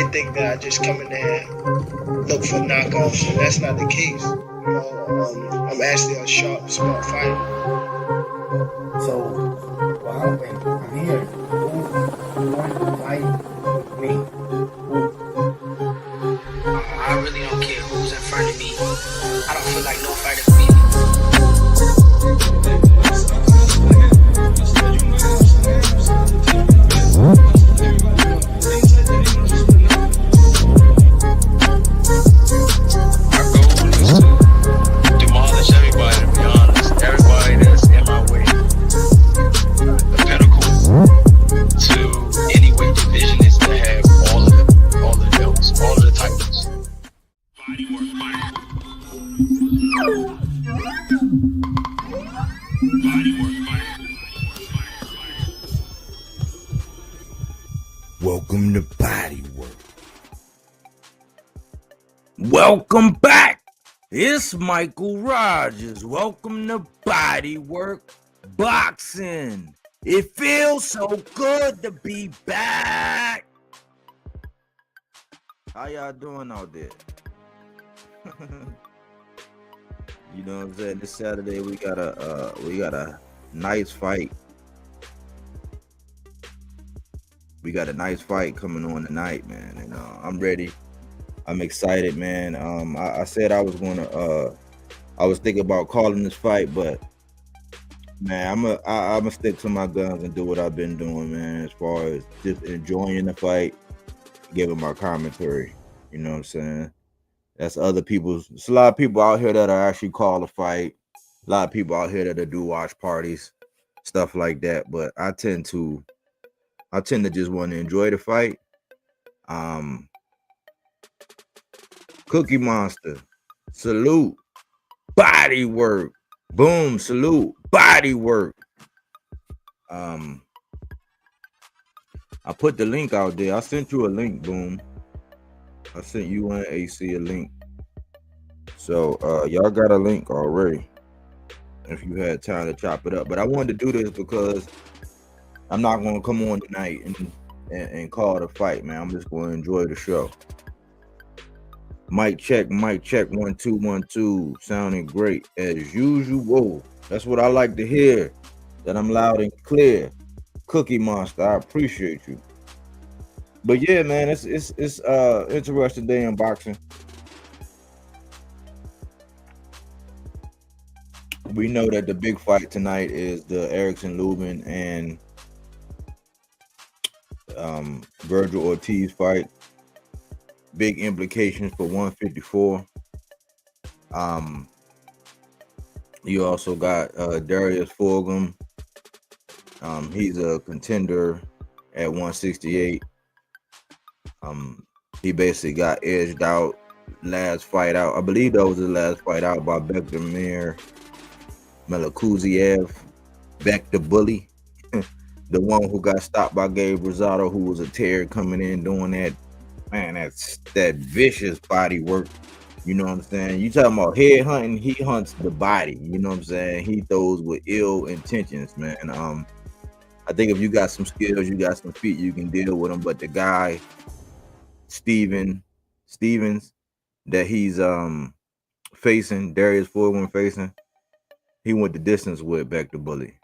might think that I just come in there and look for knockoffs, and that's not the case. You know, I'm actually a sharp, smart fighter. So, well, I'm here. Who wanted to fight with me? I really don't care who's in front of me. I don't feel like no fighter beat me. Demolish everybody, to be honest. Everybody that's in my way. The pinnacle to any weight division is to have all the belts, all of the titles. Welcome to Bodywork. Welcome back. It's Michael Rogers. Welcome to Bodywork Boxing. It feels so good to be back. How y'all doing out there? You know what I'm saying? This Saturday we got a nice fight. We got a nice fight coming on tonight, man, and I'm ready. I'm excited, man. I said I was thinking about calling this fight, but man, I'm gonna stick to my guns and do what I've been doing, man. As far as just enjoying the fight, giving my commentary. You know what I'm saying? That's other people's. There's a lot of people out here that are actually call a fight. A lot of people out here that do watch parties, stuff like that. But I tend to just want to enjoy the fight. Cookie Monster, salute. Bodywork, boom, salute. Bodywork. I put the link out there. I sent you a link, boom. I sent you and AC a link. So y'all got a link already if you had time to chop it up. But I wanted to do this because I'm not going to come on tonight and call it a fight, man. I'm just going to enjoy the show. Mic check, 1 2 1 2. Sounding great as usual. That's what I like to hear. That I'm loud and clear. Cookie Monster, I appreciate you. But yeah, man, it's interesting day in boxing. We know that the big fight tonight is the Erickson Lubin and Virgil Ortiz fight. Big implications for 154. You also got Darius Fulgham. He's a contender at 168. He basically got edged out last fight out. I believe that was his last fight out by Bektamir Melikuziev. Beck the bully. The one who got stopped by Gabe Rosado, who was a terror coming in doing that. Man, that's that vicious body work. You know what I'm saying? You talking about head hunting, he hunts the body. You know what I'm saying? He throws with ill intentions, man. I think if you got some skills, you got some feet, you can deal with him. But the guy, Stevens, that he's facing, Darius Fulgham facing, he went the distance with Beck the bully.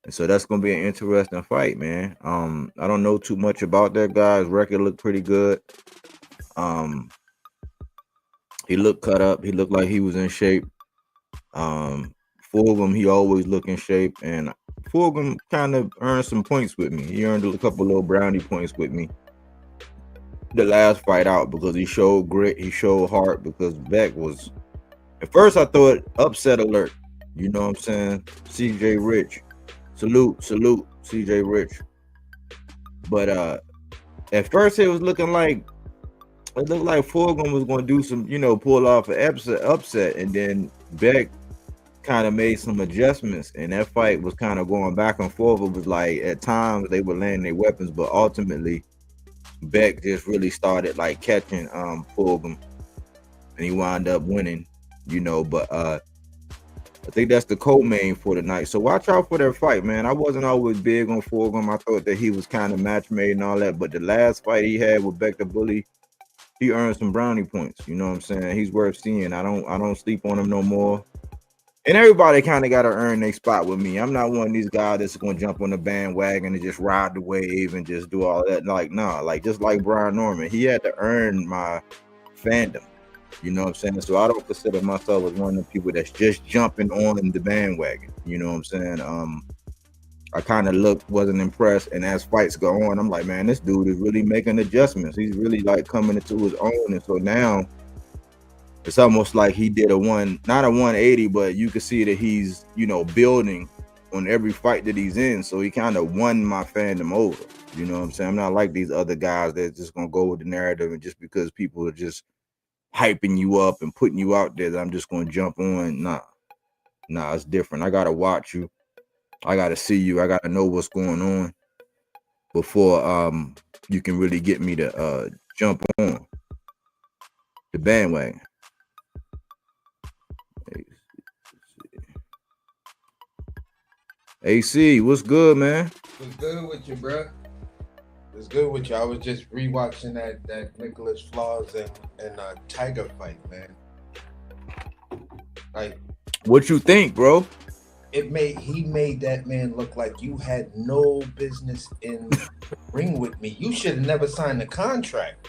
And so that's gonna be an interesting fight, man. I don't know too much about that guy. His record looked pretty good. He looked cut up. He looked like he was in shape. Fulgham, he always look in shape, and Fulgham kind of earned some points with me. He earned a couple little brownie points with me the last fight out because he showed grit, he showed heart. Because Beck was, at first I thought upset alert. You know what I'm saying? CJ Rich. Salute, CJ Rich. But at first it looked like Fulgham was going to do some, pull off an upset, and then Beck kind of made some adjustments, and that fight was kind of going back and forth. It was like at times they were landing their weapons, but ultimately Beck just really started like catching Fulgham, and he wound up winning, But I think that's the co-main for tonight. So watch out for that fight, man. I wasn't always big on Fulgham. I thought that he was kind of match made and all that, but the last fight he had with Beck the Bully, he earned some brownie points. You know what I'm saying? He's worth seeing. I don't sleep on him no more. And everybody kind of got to earn their spot with me. I'm not one of these guys that's going to jump on the bandwagon and just ride the wave and just do all that. Like, nah, like just like Brian Norman, he had to earn my fandom. You know what I'm saying? So I don't consider myself as one of the people that's just jumping on the bandwagon. You know what I'm saying? I kind of wasn't impressed. And as fights go on, I'm like, man, this dude is really making adjustments. He's really like coming into his own. And so now it's almost like he did not a 180, but you can see that he's, building on every fight that he's in. So he kind of won my fandom over. You know what I'm saying? I'm not like these other guys that's just going to go with the narrative. And just because people are just hyping you up and putting you out there that I'm just going to jump on. Nah, it's different. I got to watch you. I got to see you. I got to know what's going on before you can really get me to jump on the bandwagon. AC, what's good, man? What's good with you, bro? What's good with you? I was just rewatching that Nicholas Flaws and Tiger fight, man. Like, what you think, bro? He made that man look like you had no business in the ring with me. You should have never signed the contract.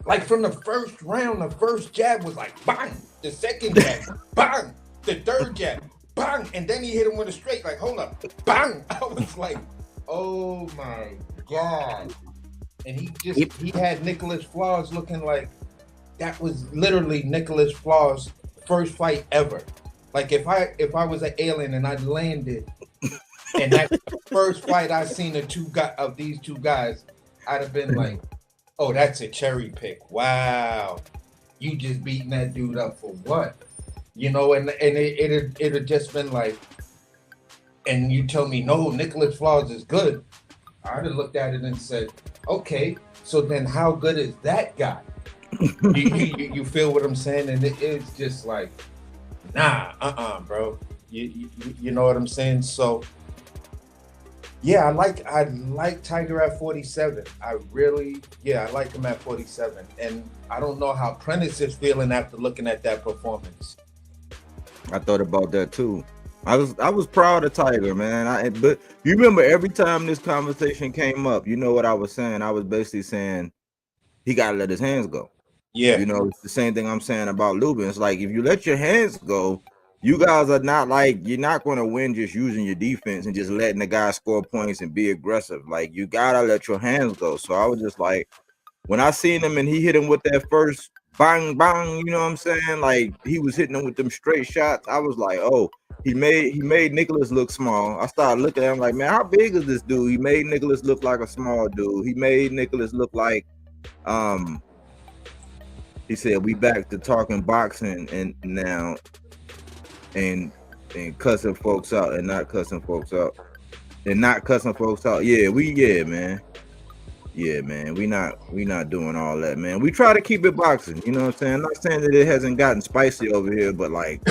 Like from the first round, the first jab was like bang. The second jab, bang. The third jab, bang. And then he hit him with a straight, like, hold up, bang. I was like, oh my God. And he had Nicholas Flaws looking like that was literally Nicholas Flaws' first fight ever. Like if I was an alien and I landed and that first fight I seen of these two guys, I'd have been like, oh, that's a cherry pick. Wow. You just beating that dude up for what? And it'd have just been like, and you tell me, no, Nicholas Flaws is good. I'd have looked at it and said, okay, so then how good is that guy? you feel what I'm saying? And it's just like, nah, bro. You know what I'm saying? So yeah, I like Tiger at 47. I like him at 47. And I don't know how Prentice is feeling after looking at that performance. I thought about that too. I was proud of Tiger, man. But you remember every time this conversation came up, you know what I was saying? I was basically saying he gotta let his hands go. Yeah. It's the same thing I'm saying about Lubin. It's like if you let your hands go, you guys are not like, you're not going to win just using your defense and just letting the guy score points and be aggressive. Like you gotta let your hands go. So I was just like, when I seen him and he hit him with that first bang bang, you know what I'm saying? Like he was hitting him with them straight shots. I was like, oh, he made Nicholas look small. I started looking at him like, man, how big is this dude? He made Nicholas look like a small dude. He made Nicholas look like he said, we back to talking boxing and now and cussing folks out and not cussing folks out. And not cussing folks out. Yeah, man. Yeah, man. We not doing all that, man. We try to keep it boxing. You know what I'm saying? I'm not saying that it hasn't gotten spicy over here, but like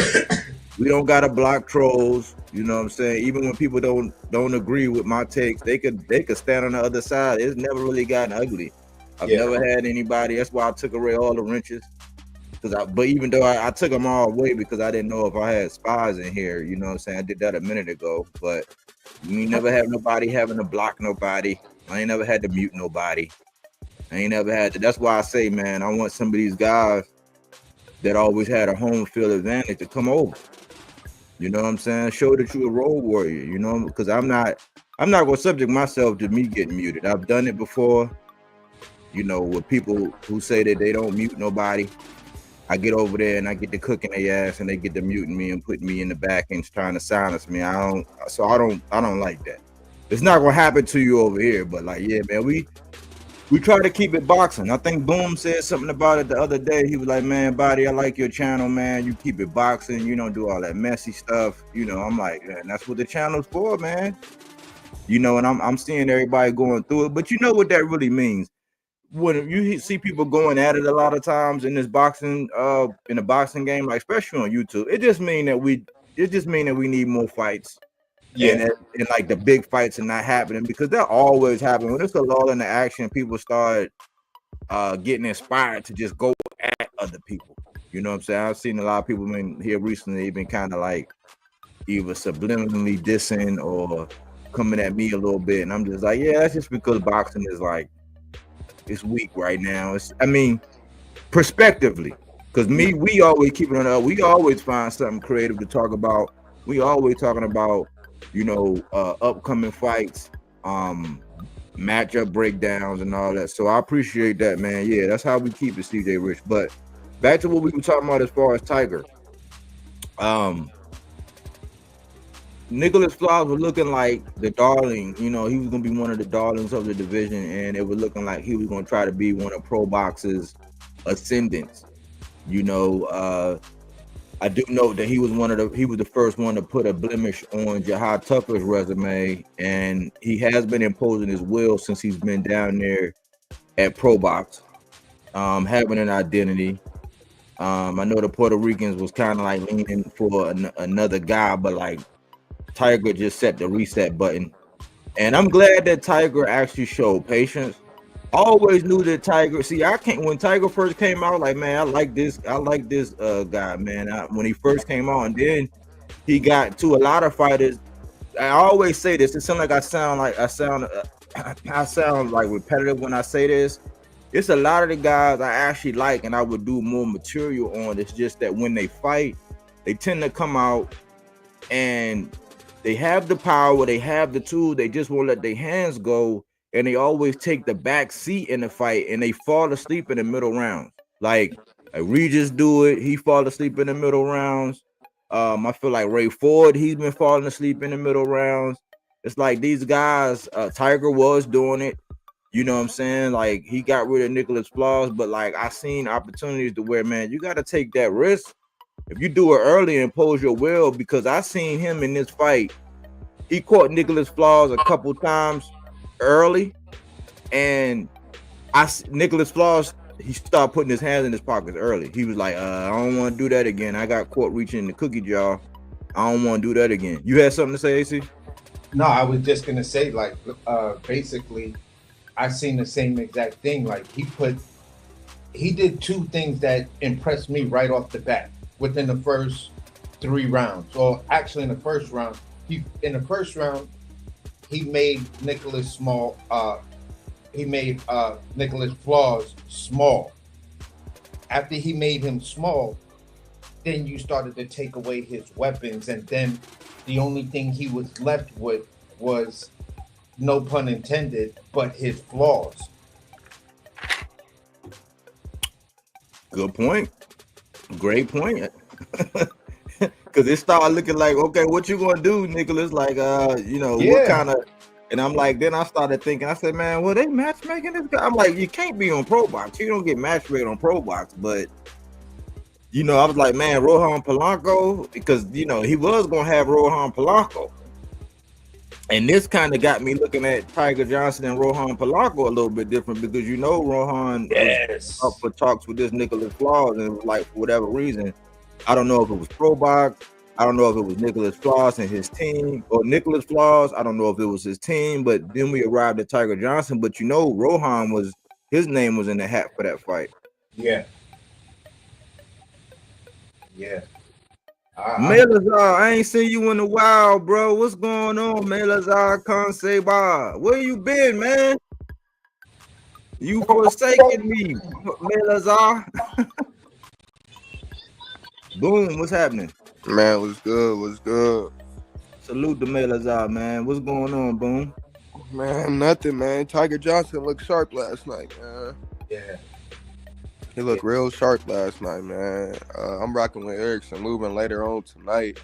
we don't gotta block trolls. You know what I'm saying? Even when people don't agree with my takes, they could stand on the other side. It's never really gotten ugly. I've never had anybody. That's why I took away all the wrenches. But even though I took them all away because I didn't know if I had spies in here, you know what I'm saying? I did that a minute ago. But we never have nobody having to block nobody. I ain't never had to mute nobody. I ain't never had to. That's why I say, man, I want some of these guys that always had a home field advantage to come over. You know what I'm saying? Show that you're a road warrior, you know, because I'm not going to subject myself to me getting muted. I've done it before, you know, with people who say that they don't mute nobody. I get over there and I get to cooking their ass and they get to muting me and putting me in the back and trying to silence me. I don't like that. It's not gonna happen to you over here, but like, yeah, man, we try to keep it boxing. I think Boom said something about it the other day. He was like, man, Body, I like your channel, man. You keep it boxing. You don't do all that messy stuff. You know, I'm like, man, that's what the channel's for, man. You know, and I'm seeing everybody going through it, but you know what that really means. When you see people going at it a lot of times in this boxing, in the boxing game, like especially on YouTube, it just means that it just mean that we need more fights. Yeah. And like the big fights are not happening because they're always happening. When it's a lull in the action, people start getting inspired to just go at other people. You know what I'm saying? I've seen a lot of people here recently been kind of like either subliminally dissing or coming at me a little bit, and I'm just like, yeah, that's just because boxing is like it's weak right now. Prospectively, because we always keep it up. We always find something creative to talk about. We always talking about, upcoming fights, matchup breakdowns and all that. So I appreciate that, man. Yeah, that's how we keep it, CJ Rich. But back to what we were talking about as far as Tiger. Nicholas Flowers was looking like the darling. He was going to be one of the darlings of the division, and it was looking like he was going to try to be one of Pro Box's ascendants. I do know that he was the first one to put a blemish on Jahad Tucker's resume, and he has been imposing his will since he's been down there at Pro Box, having an identity. I know the Puerto Ricans was kind of like leaning for another guy, but like Tiger just set the reset button, and I'm glad that Tiger actually showed patience. I always knew that Tiger. See, when Tiger first came out, like, man, I like this guy, man. When he first came out, and then he got to a lot of fighters. I always say this. It sounds like I sound like repetitive when I say this. It's a lot of the guys I actually like, and I would do more material on. It's just that when they fight, they tend to come out and they have the power, they have the tools, they just won't let their hands go, and they always take the back seat in the fight, and they fall asleep in the middle rounds. Like Regis do it, he fall asleep in the middle rounds. I feel like Ray Ford, he's been falling asleep in the middle rounds. It's like these guys, Tiger was doing it. You know what I'm saying? Like he got rid of Nicholas Flowers, but like I seen opportunities to where, man, you got to take that risk. If you do it early and impose your will, because I seen him in this fight, he caught Nicholas Flowers a couple times early, and Nicholas Flowers, he started putting his hands in his pockets early. He was like, I don't want to do that again. I got caught reaching in the cookie jar. I don't want to do that again. You had something to say, AC? No, I was just gonna say, like, basically, I seen the same exact thing. Like he did two things that impressed me right off the bat within the first 3 rounds. Or actually in the first round, he made Nicholas Flowers small. After he made him small, then you started to take away his weapons, and then the only thing he was left with was, no pun intended, but his flaws. Good point. Great point. Because it started looking like, okay, what you gonna do, Nicholas? Like, what kind of? And I'm like, then I started thinking. I said, man, well, they matchmaking this guy. I'm like, you can't be on Pro Box. You don't get matchmade on Pro Box. But I was like, man, Rohan Polanco, because he was gonna have Rohan Polanco. And this kind of got me looking at Tiger Johnson and Rohan Polanco a little bit different, because Rohan was up for talks with this Nicholas Flowers, and it was like, for whatever reason, I don't know if it was Pro Box, I don't know if it was Nicholas Flowers and his team, or Nicholas Flowers, I don't know if it was his team, but then we arrived at Tiger Johnson, but Rohan his name was in the hat for that fight. Yeah. Melazar, I ain't seen you in a while, bro. What's going on, Melazar Konseba? Where you been, man? You forsaken me, Melazar. Boom, what's happening? Man, what's good? Salute to Melazar, man. What's going on, Boom? Man, nothing, man. Tiger Johnson looked sharp last night, man. Yeah. He looked real sharp last night, man. I'm rocking with Erickson Lubin later on tonight.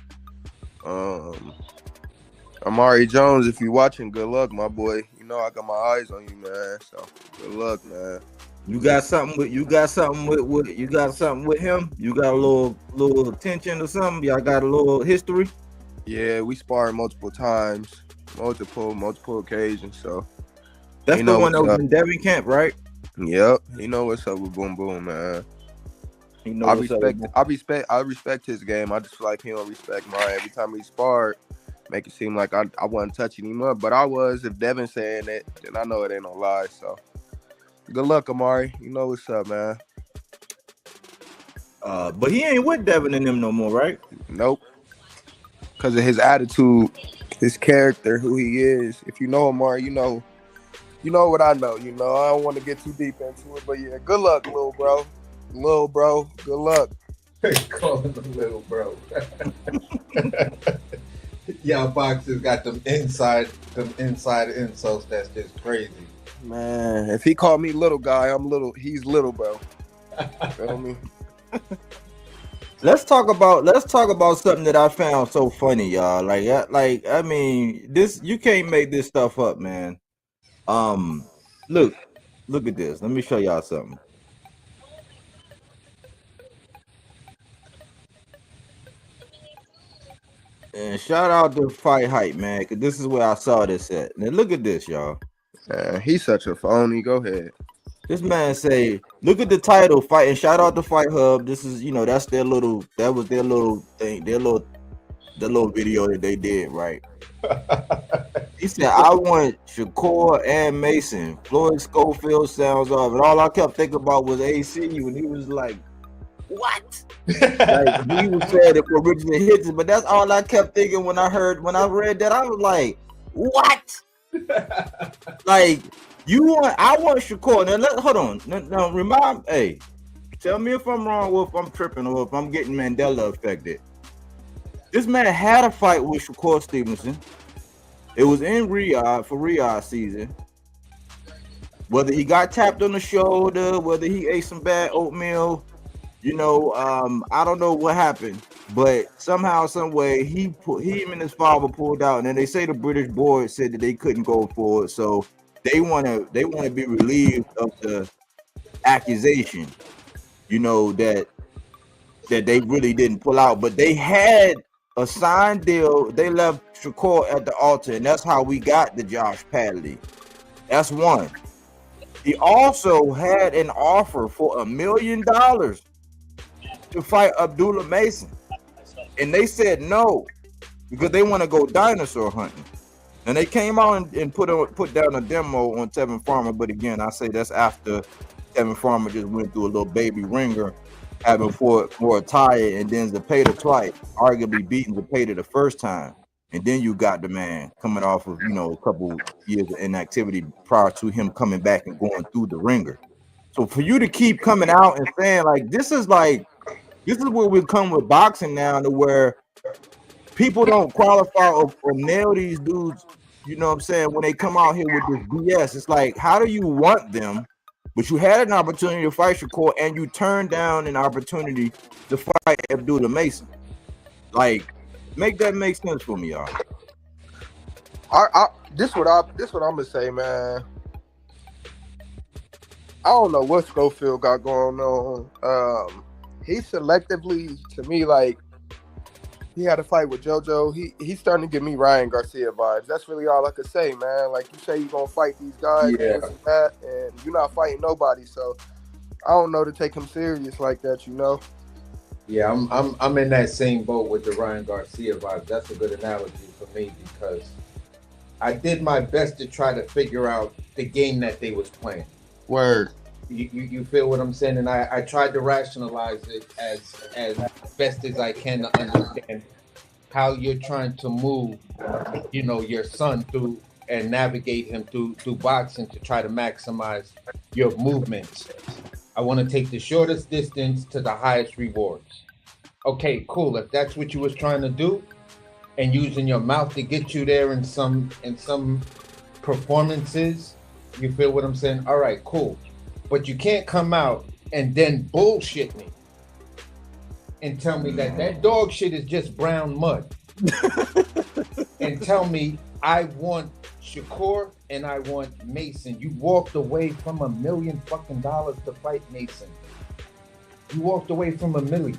Amari Jones, if you're watching, good luck, my boy. I got my eyes on you, man. So good luck, man. You got something with him? You got a little tension or something? Y'all got a little history? Yeah, we sparred multiple times, multiple occasions. So that's the one that was in Devin Camp, right? Yep. You know what's up with Boom Boom, man. He know what's up. I respect his game. I just feel like he don't respect mine. Every time he sparred, make it seem like I wasn't touching him up, but I was. If Devin saying it, then I know it ain't no lie. So good luck, Amari. You know what's up, man. But he ain't with Devin and them no more, right? Nope. Because of his attitude, his character, who he is. If you know Amari, you know what I know. You know, I don't want to get too deep into it, but yeah, good luck, little bro. Little bro, good luck. Calling him little bro. Y'all boxers got them inside insults. That's just crazy. Man, if he called me little guy, I'm little. He's little, bro. Feel me? Let's talk about something that I found so funny, y'all. I mean, this, you can't make this stuff up, man. Look at this. Let me show y'all something. And shout out to Fight Hype, man, because this is where I saw this at. Now look at this, y'all. He's such a phony. Go ahead. This man say, look at the title, Fight, and shout out to Fight Hub. This is, that's their little, that was their little thing, the little video that they did, right? He said, I want Shakur and Mason. Floyd Schofield sounds off. And all I kept thinking about was AC when he was like, what? Like, he was saying it for original hits, but that's all I kept thinking when I read that. I was like, what? Like, I want Shakur. Now, hold on. Now, hey, tell me if I'm wrong or if I'm tripping or if I'm getting Mandela affected. This man had a fight with Shakur Stevenson. It was in Riyadh for Riyadh season. Whether he got tapped on the shoulder, whether he ate some bad oatmeal, I don't know what happened, but somehow, some way, him and his father pulled out, and then they say the British board said that they couldn't go for it, so they want to be relieved of the accusation, that they really didn't pull out, but they had a signed deal. They left Shakur at the altar, and that's how we got the Josh Padley. That's one. He also had an offer for $1 million to fight Abdullah Mason, and they said no because they want to go dinosaur hunting. And they came out and put down a demo on Tevin Farmer, but again, I say that's after Tevin Farmer just went through a little baby ringer, having for a tire, and then Zepeda twice, arguably beating Zepeda the first time, and then you got the man coming off of a couple years of inactivity prior to him coming back and going through the ringer. So for you to keep coming out and saying like this is where we come with boxing now, to where people don't qualify or nail these dudes, you know what I'm saying, when they come out here with this BS. It's like, how do you want them, but you had an opportunity to fight Shakur and you turned down an opportunity to fight Abdullah Mason? Like, make that make sense for me, y'all. This what I'm gonna say, man. I don't know what Schofield got going on. He selectively, to me, like, he had a fight with JoJo. He's starting to give me Ryan Garcia vibes. That's really all I could say, man. Like, you say you're gonna fight these guys, and this and that, and you're not fighting nobody. So I don't know to take him serious like that, Yeah, I'm in that same boat with the Ryan Garcia vibes. That's a good analogy for me because I did my best to try to figure out the game that they was playing. Word. You feel what I'm saying? And I tried to rationalize it as best as I can to understand how you're trying to move, your son through and navigate him through boxing to try to maximize your movements. I want to take the shortest distance to the highest rewards. Okay, cool. If that's what you was trying to do, and using your mouth to get you there in some performances, you feel what I'm saying? All right, cool. But you can't come out and then bullshit me and tell me that dog shit is just brown mud and tell me I want Shakur and I want Mason. You walked away from $1 million fucking dollars to fight Mason. You walked away from $1 million.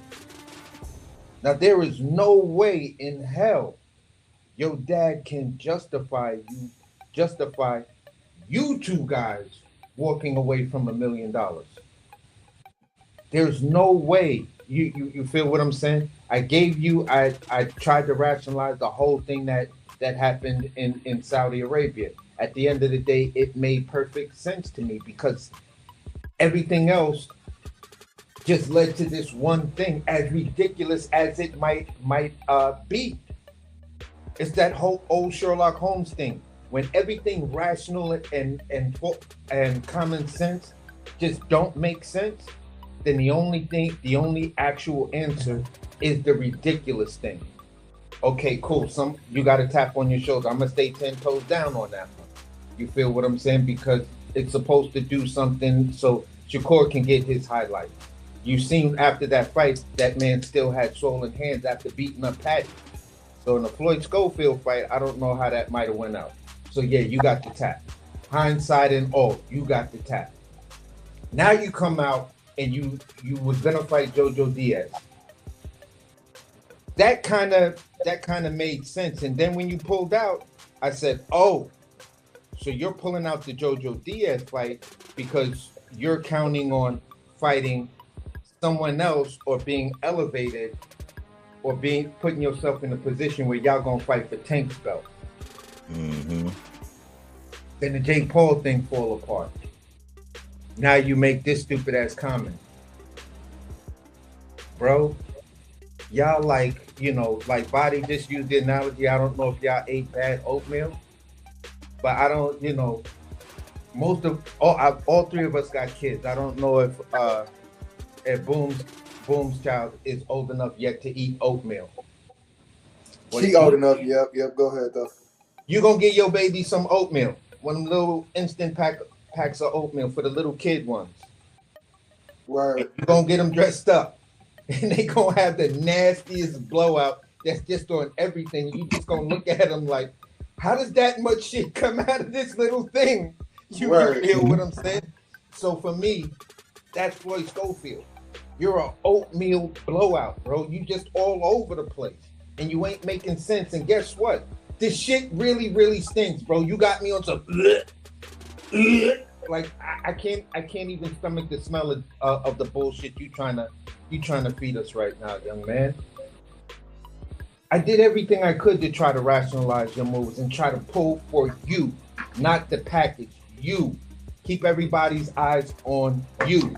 Now there is no way in hell your dad can justify you two guys walking away from $1 million. There's no way. You feel what I'm saying? I tried to rationalize the whole thing that happened in Saudi Arabia. At the end of the day, it made perfect sense to me because everything else just led to this one thing, as ridiculous as it might be. It's that whole old Sherlock Holmes thing. When everything rational and common sense just don't make sense, then the only actual answer is the ridiculous thing. Okay, cool. You got to tap on your shoulder. I'm gonna stay 10 toes down on that one. You feel what I'm saying? Because it's supposed to do something so Shakur can get his highlight. You seen after that fight, that man still had swollen hands after beating up Patty. So in the Floyd Schofield fight, I don't know how that might have went out. So yeah, you got the tap. Hindsight and all, you got the tap. Now you come out and you was gonna fight Jojo Diaz. That kind of made sense. And then when you pulled out, I said, oh, so you're pulling out the Jojo Diaz fight because you're counting on fighting someone else or being elevated or putting yourself in a position where y'all gonna fight for Tank's belt. Mm-hmm. Then the Jake Paul thing fall apart. Now you make this stupid ass comment. Bro, y'all like Body just used the analogy. I don't know if y'all ate bad oatmeal, but I don't, all three of us got kids. I don't know if Boom's child is old enough yet to eat oatmeal. She old enough, yep, go ahead though. You gonna get your baby some oatmeal, one of them little instant packs of oatmeal for the little kid ones. Right. You gonna get them dressed up, and they gonna have the nastiest blowout that's just on everything. You just gonna look at them like, how does that much shit come out of this little thing? You feel what I'm saying? So for me, that's Floyd Schofield. You're an oatmeal blowout, bro. You just all over the place, and you ain't making sense. And guess what? This shit really, really stinks, bro. You got me on some like I can't even stomach the smell of the bullshit you trying to feed us right now, young man. I did everything I could to try to rationalize your moves and try to pull for you, not the package. You keep everybody's eyes on you,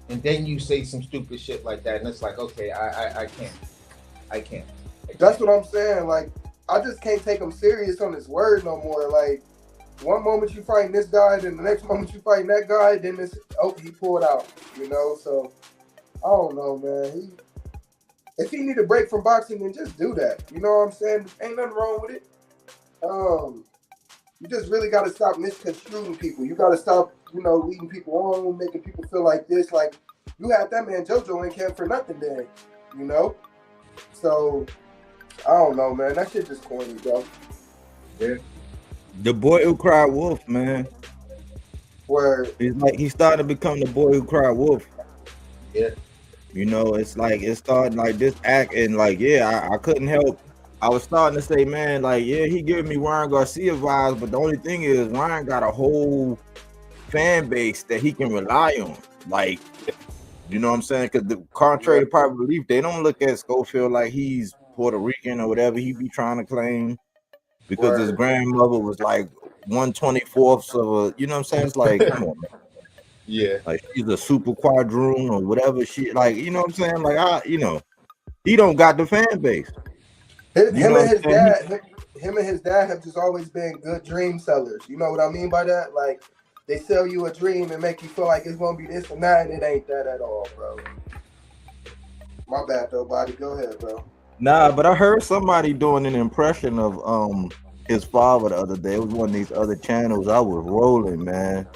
and then you say some stupid shit like that, and it's like, okay, I can't. That's what I'm saying. Like, I just can't take him serious on his word no more. Like, one moment you fighting this guy, then the next moment you fighting that guy, then he pulled out, So I don't know, man. If he need a break from boxing, then just do that. You know what I'm saying? Ain't nothing wrong with it. You just really got to stop misconstruing people. You got to stop, leading people on, making people feel like this. Like, you had that man JoJo ain't care for nothing then, So I don't know, man. That shit just corny, bro. Yeah. The boy who cried wolf, man. Where he's starting to become the boy who cried wolf. Yeah. It's like it started like this act, and like, yeah, I couldn't help. I was starting to say, man, like, yeah, he giving me Ryan Garcia vibes, but the only thing is Ryan got a whole fan base that he can rely on. Like, you know what I'm saying? Because the contrary to popular belief, they don't look at Schofield like he's Puerto Rican or whatever he be trying to claim, because his grandmother was like 1/24 of a, you know what I'm saying? It's like, come on, man. Yeah. Like, she's a super quadroon or whatever she, like, you know what I'm saying? Like, he don't got the fan base. Him and his dad have just always been good dream sellers. You know what I mean by that? Like, they sell you a dream and make you feel like it's gonna be this and that, and it ain't that at all, bro. My bad though, Body. Go ahead, bro. Nah, but I heard somebody doing an impression of his father the other day. It was one of these other channels. I was rolling, man.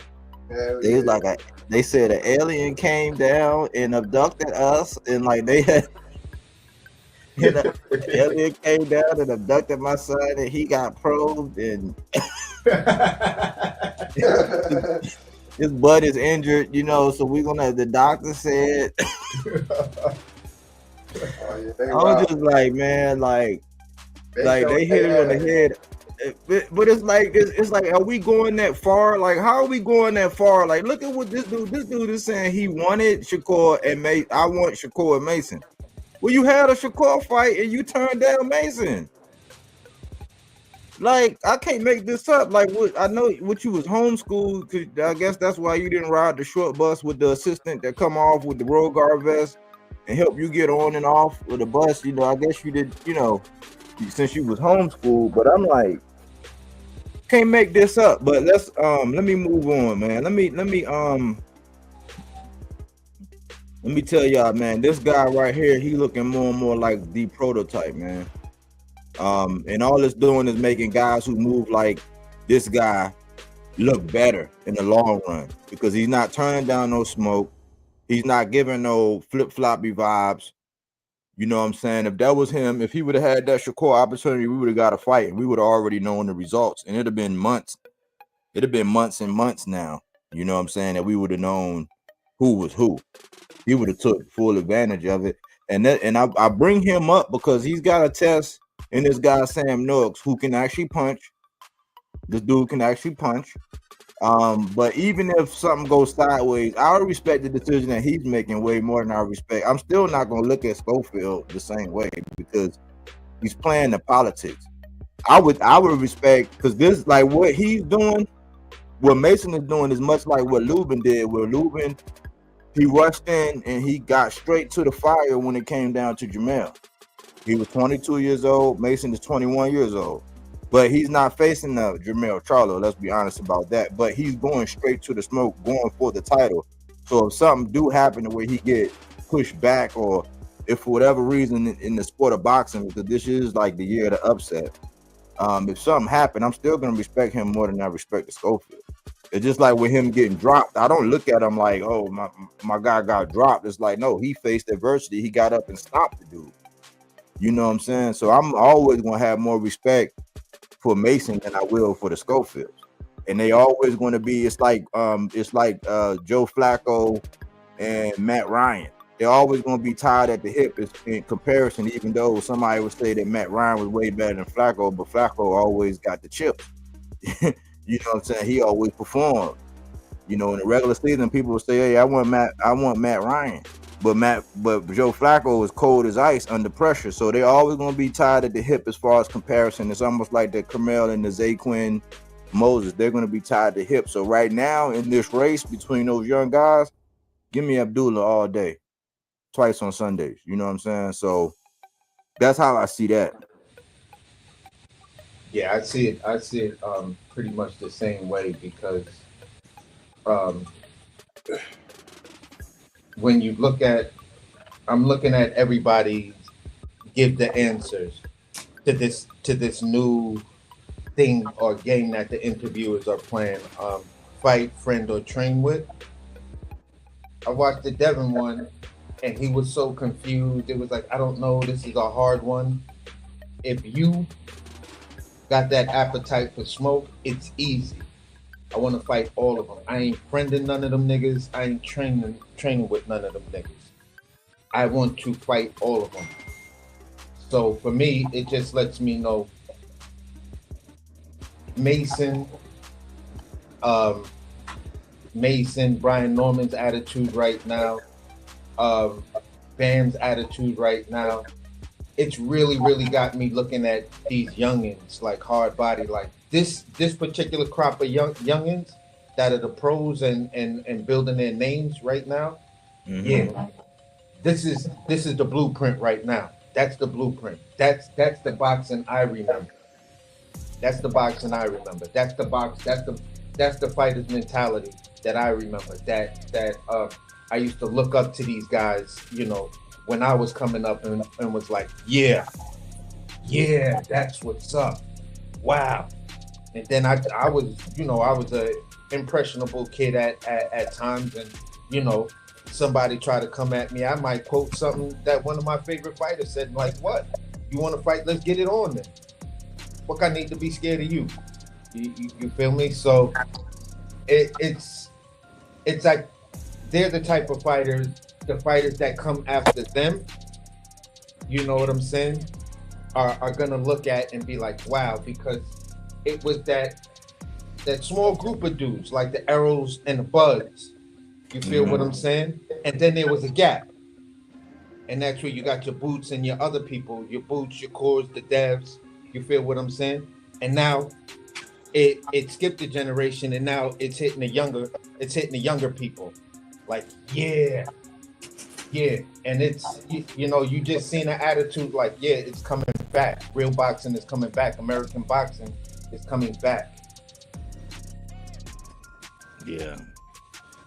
They was they said an alien came down and abducted us, and like they had the alien came down and abducted my son, and he got probed, and his butt is injured, so we're gonna. The doctor said. I was just like, man, like they hit him in the head. but it's like it's like, are we going that far? Like, how are we going that far? Like, look at what this dude is saying. He wanted Shakur and Mason. I want Shakur and Mason. Well, you had a Shakur fight and you turned down Mason. Like, I can't make this up. Like, what I know what you was homeschooled, cause I guess that's why you didn't ride the short bus with the assistant that come off with the road guard vest and help you get on and off with the bus. You know, I guess you did, you know, since you was homeschooled. But I'm like, can't make this up. But let's let me move on, man. Let me tell y'all, man, this guy right here, he looking more and more like the prototype, man. And all it's doing is making guys who move like this guy look better in the long run, because he's not turning down no smoke. He's not giving no flip-floppy vibes. You know what I'm saying? If that was him, if he would have had that Shakur opportunity, we would have got a fight and we would have already known the results. And it'd have been months. It'd have been months and months now. You know what I'm saying? That we would have known who was who. He would have took full advantage of it. And I bring him up because he's got a test in this guy Sam Nooks, who can actually punch. This dude can actually punch. But even if something goes sideways, I would respect the decision that he's making way more than I respect. I'm still not gonna look at Schofield the same way because he's playing the politics. I would respect, because this, like, what he's doing, what Mason is doing is much like what Lubin did. Where Lubin, he rushed in and he got straight to the fire when it came down to Jamel. He was 22 years old. Mason is 21 years old. But he's not facing Jamel Charlo, let's be honest about that. But he's going straight to the smoke, going for the title. So if something do happen to where he get pushed back, or if for whatever reason in the sport of boxing, because this is like the year of the upset, if something happened, I'm still going to respect him more than I respect the Schofield. It's just like with him getting dropped. I don't look at him like, oh, my guy got dropped. It's like, no, he faced adversity. He got up and stopped the dude. You know what I'm saying? So I'm always going to have more respect for Mason than I will for the Schofields. And they always going to be, it's like Joe Flacco and Matt Ryan. They're always going to be tied at the hip in comparison, even though somebody would say that Matt Ryan was way better than Flacco, but Flacco always got the chips. You know what I'm saying? He always performed. You know, in the regular season, people would say, hey, I want Matt Ryan. But Joe Flacco is cold as ice under pressure. So they're always going to be tied at the hip as far as comparison. It's almost like the Carmel and the Zaquin Moses. They're going to be tied at the hip. So right now in this race between those young guys, give me Abdullah all day, twice on Sundays. You know what I'm saying? So that's how I see that. Yeah, I see it pretty much the same way, because when you look at, I'm looking at everybody give the answers to this new thing or game that the interviewers are playing, fight, friend, or train with. I watched the Devin one and he was so confused. It was like, I don't know, this is a hard one. If you got that appetite for smoke, it's easy. I want to fight all of them. I ain't friending none of them niggas. I ain't training with none of them niggas. I want to fight all of them. So for me, it just lets me know Mason, Brian Norman's attitude right now, Bam's attitude right now. It's really got me looking at these youngins like hard body, like this particular crop of youngins that are the pros and building their names right now. Mm-hmm. Yeah, this is the blueprint right now. That's the blueprint. That's the boxing I remember. That's the boxing I remember. That's the fighter's mentality that I remember. That I used to look up to these guys, you know, when I was coming up and was like, yeah, that's what's up. Wow. And then I was, you know, I was a impressionable kid at times, and, you know, somebody try to come at me, I might quote something that one of my favorite fighters said, like, what? You want to fight? Let's get it on then. What I need to be scared of you? You feel me? So it's like they're the type of fighters, the fighters that come after them, you know what I'm saying, are gonna look at and be like, wow, because it was that small group of dudes like the Arrows and the Buds. You feel what I'm saying? And then there was a gap. And that's where you got your Boots and your other people, your Boots, your Cores, the Devs. You feel what I'm saying? And now it skipped a generation, and now it's hitting the younger people. Like, yeah. And it's you just seen an attitude like, yeah, it's coming back. Real boxing is coming back. American boxing is coming back. Yeah.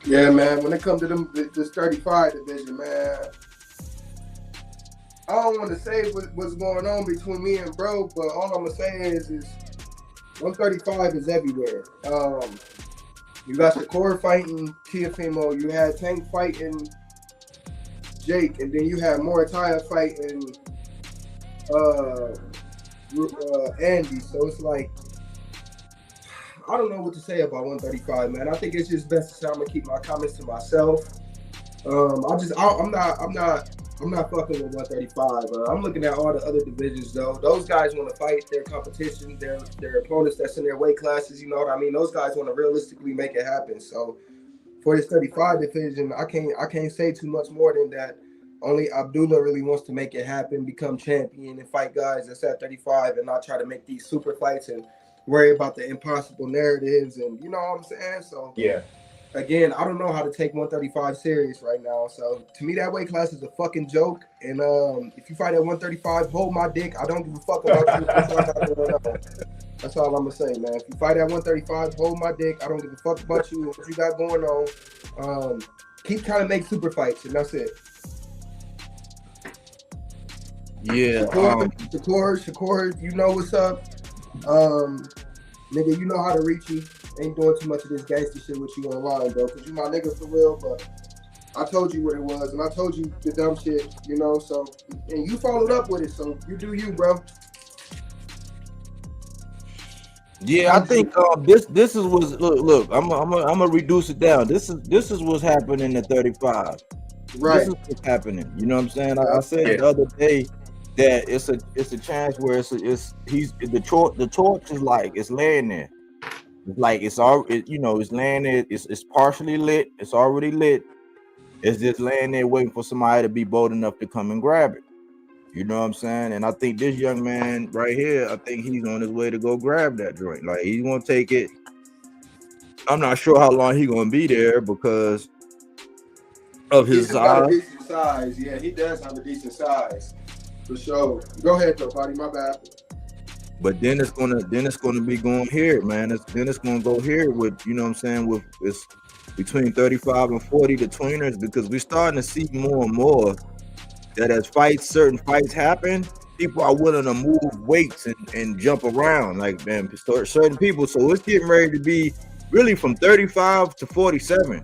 Yeah, man. When it comes to this 35 division, man, I don't want to say what's going on between me and bro, but all I'm gonna say is 135 is everywhere. You got Shakur fighting Tiafimo, you had Tank fighting Jake, and then you had Morataya fighting Andy. So it's like, I don't know what to say about 135, man. I think it's just best to say I'm gonna keep my comments to myself. I'm not fucking with 135. I'm looking at all the other divisions though. Those guys want to fight their competition, their opponents that's in their weight classes. You know what I mean? Those guys want to realistically make it happen. So for this 35 division, I can't say too much more than that. Only Abdullah really wants to make it happen, become champion, and fight guys that's at 35, and not try to make these super fights and worry about the impossible narratives. And you know what I'm saying? So yeah. Again, I don't know how to take 135 serious right now. So to me, that weight class is a fucking joke. And if you fight at 135, hold my dick. I don't give a fuck about you. That's all I got going on. That's all I'm gonna say, man. If you fight at 135, hold my dick. I don't give a fuck about you. What you got going on? Keep trying to make super fights, and that's it. Yeah. Shakur, you know what's up. Nigga, you know how to reach me. Ain't doing too much of this gangster shit with you online, bro. Cause you my nigga for real, but I told you what it was, and I told you the dumb shit, you know. So, and you followed up with it, so you do you, bro. Yeah, I think this is what's look. I'm gonna reduce it down. This is what's happening at 35. Right. This is what's happening. You know what I'm saying? I said the other day that it's a chance where the torch is like it's laying there. It's like it's laying there. It's partially lit. It's already lit. It's just laying there waiting for somebody to be bold enough to come and grab it. You know what I'm saying? And I think this young man right here, I think he's on his way to go grab that joint. Like he's gonna take it. I'm not sure how long he's gonna be there because of his size. Got a decent size. Yeah, he does have a decent size for sure. Go ahead, though, buddy. My bad. But then it's gonna be going here, man. It's gonna go here with, you know what I'm saying, with it's between 35 and 40 the tweeners, because we're starting to see more and more that as certain fights happen, people are willing to move weights and jump around, like, man, certain people. So it's getting ready to be really from 35 to 47.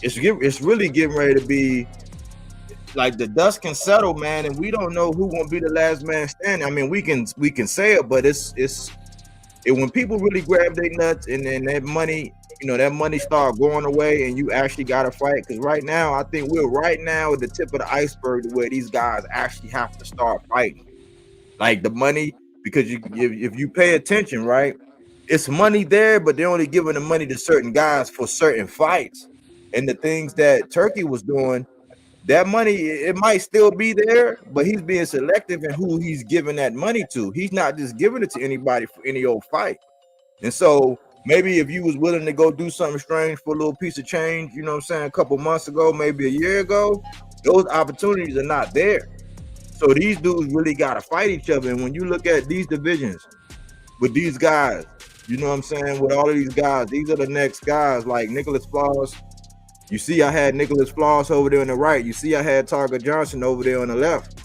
It's really getting ready to be like the dust can settle, man, and we don't know who gonna be the last man standing. I mean, we can say it, but it's when people really grab their nuts and then that money, that money start going away, and you actually got to fight. Because right now, I think we're right now at the tip of the iceberg where these guys actually have to start fighting. Like the money, because if you pay attention, right, it's money there, but they're only giving the money to certain guys for certain fights. And the things that Turkey was doing, that money, it might still be there, but he's being selective in who he's giving that money to. He's not just giving it to anybody for any old fight. And so maybe if you was willing to go do something strange for a little piece of change, you know what I'm saying, a couple months ago, maybe a year ago, those opportunities are not there. So these dudes really got to fight each other. And when you look at these divisions with these guys, you know what I'm saying, with all of these guys, these are the next guys like Nicholas Floss. You see, I had Nicholas Floss over there on the right. You see, I had Targa Johnson over there on the left.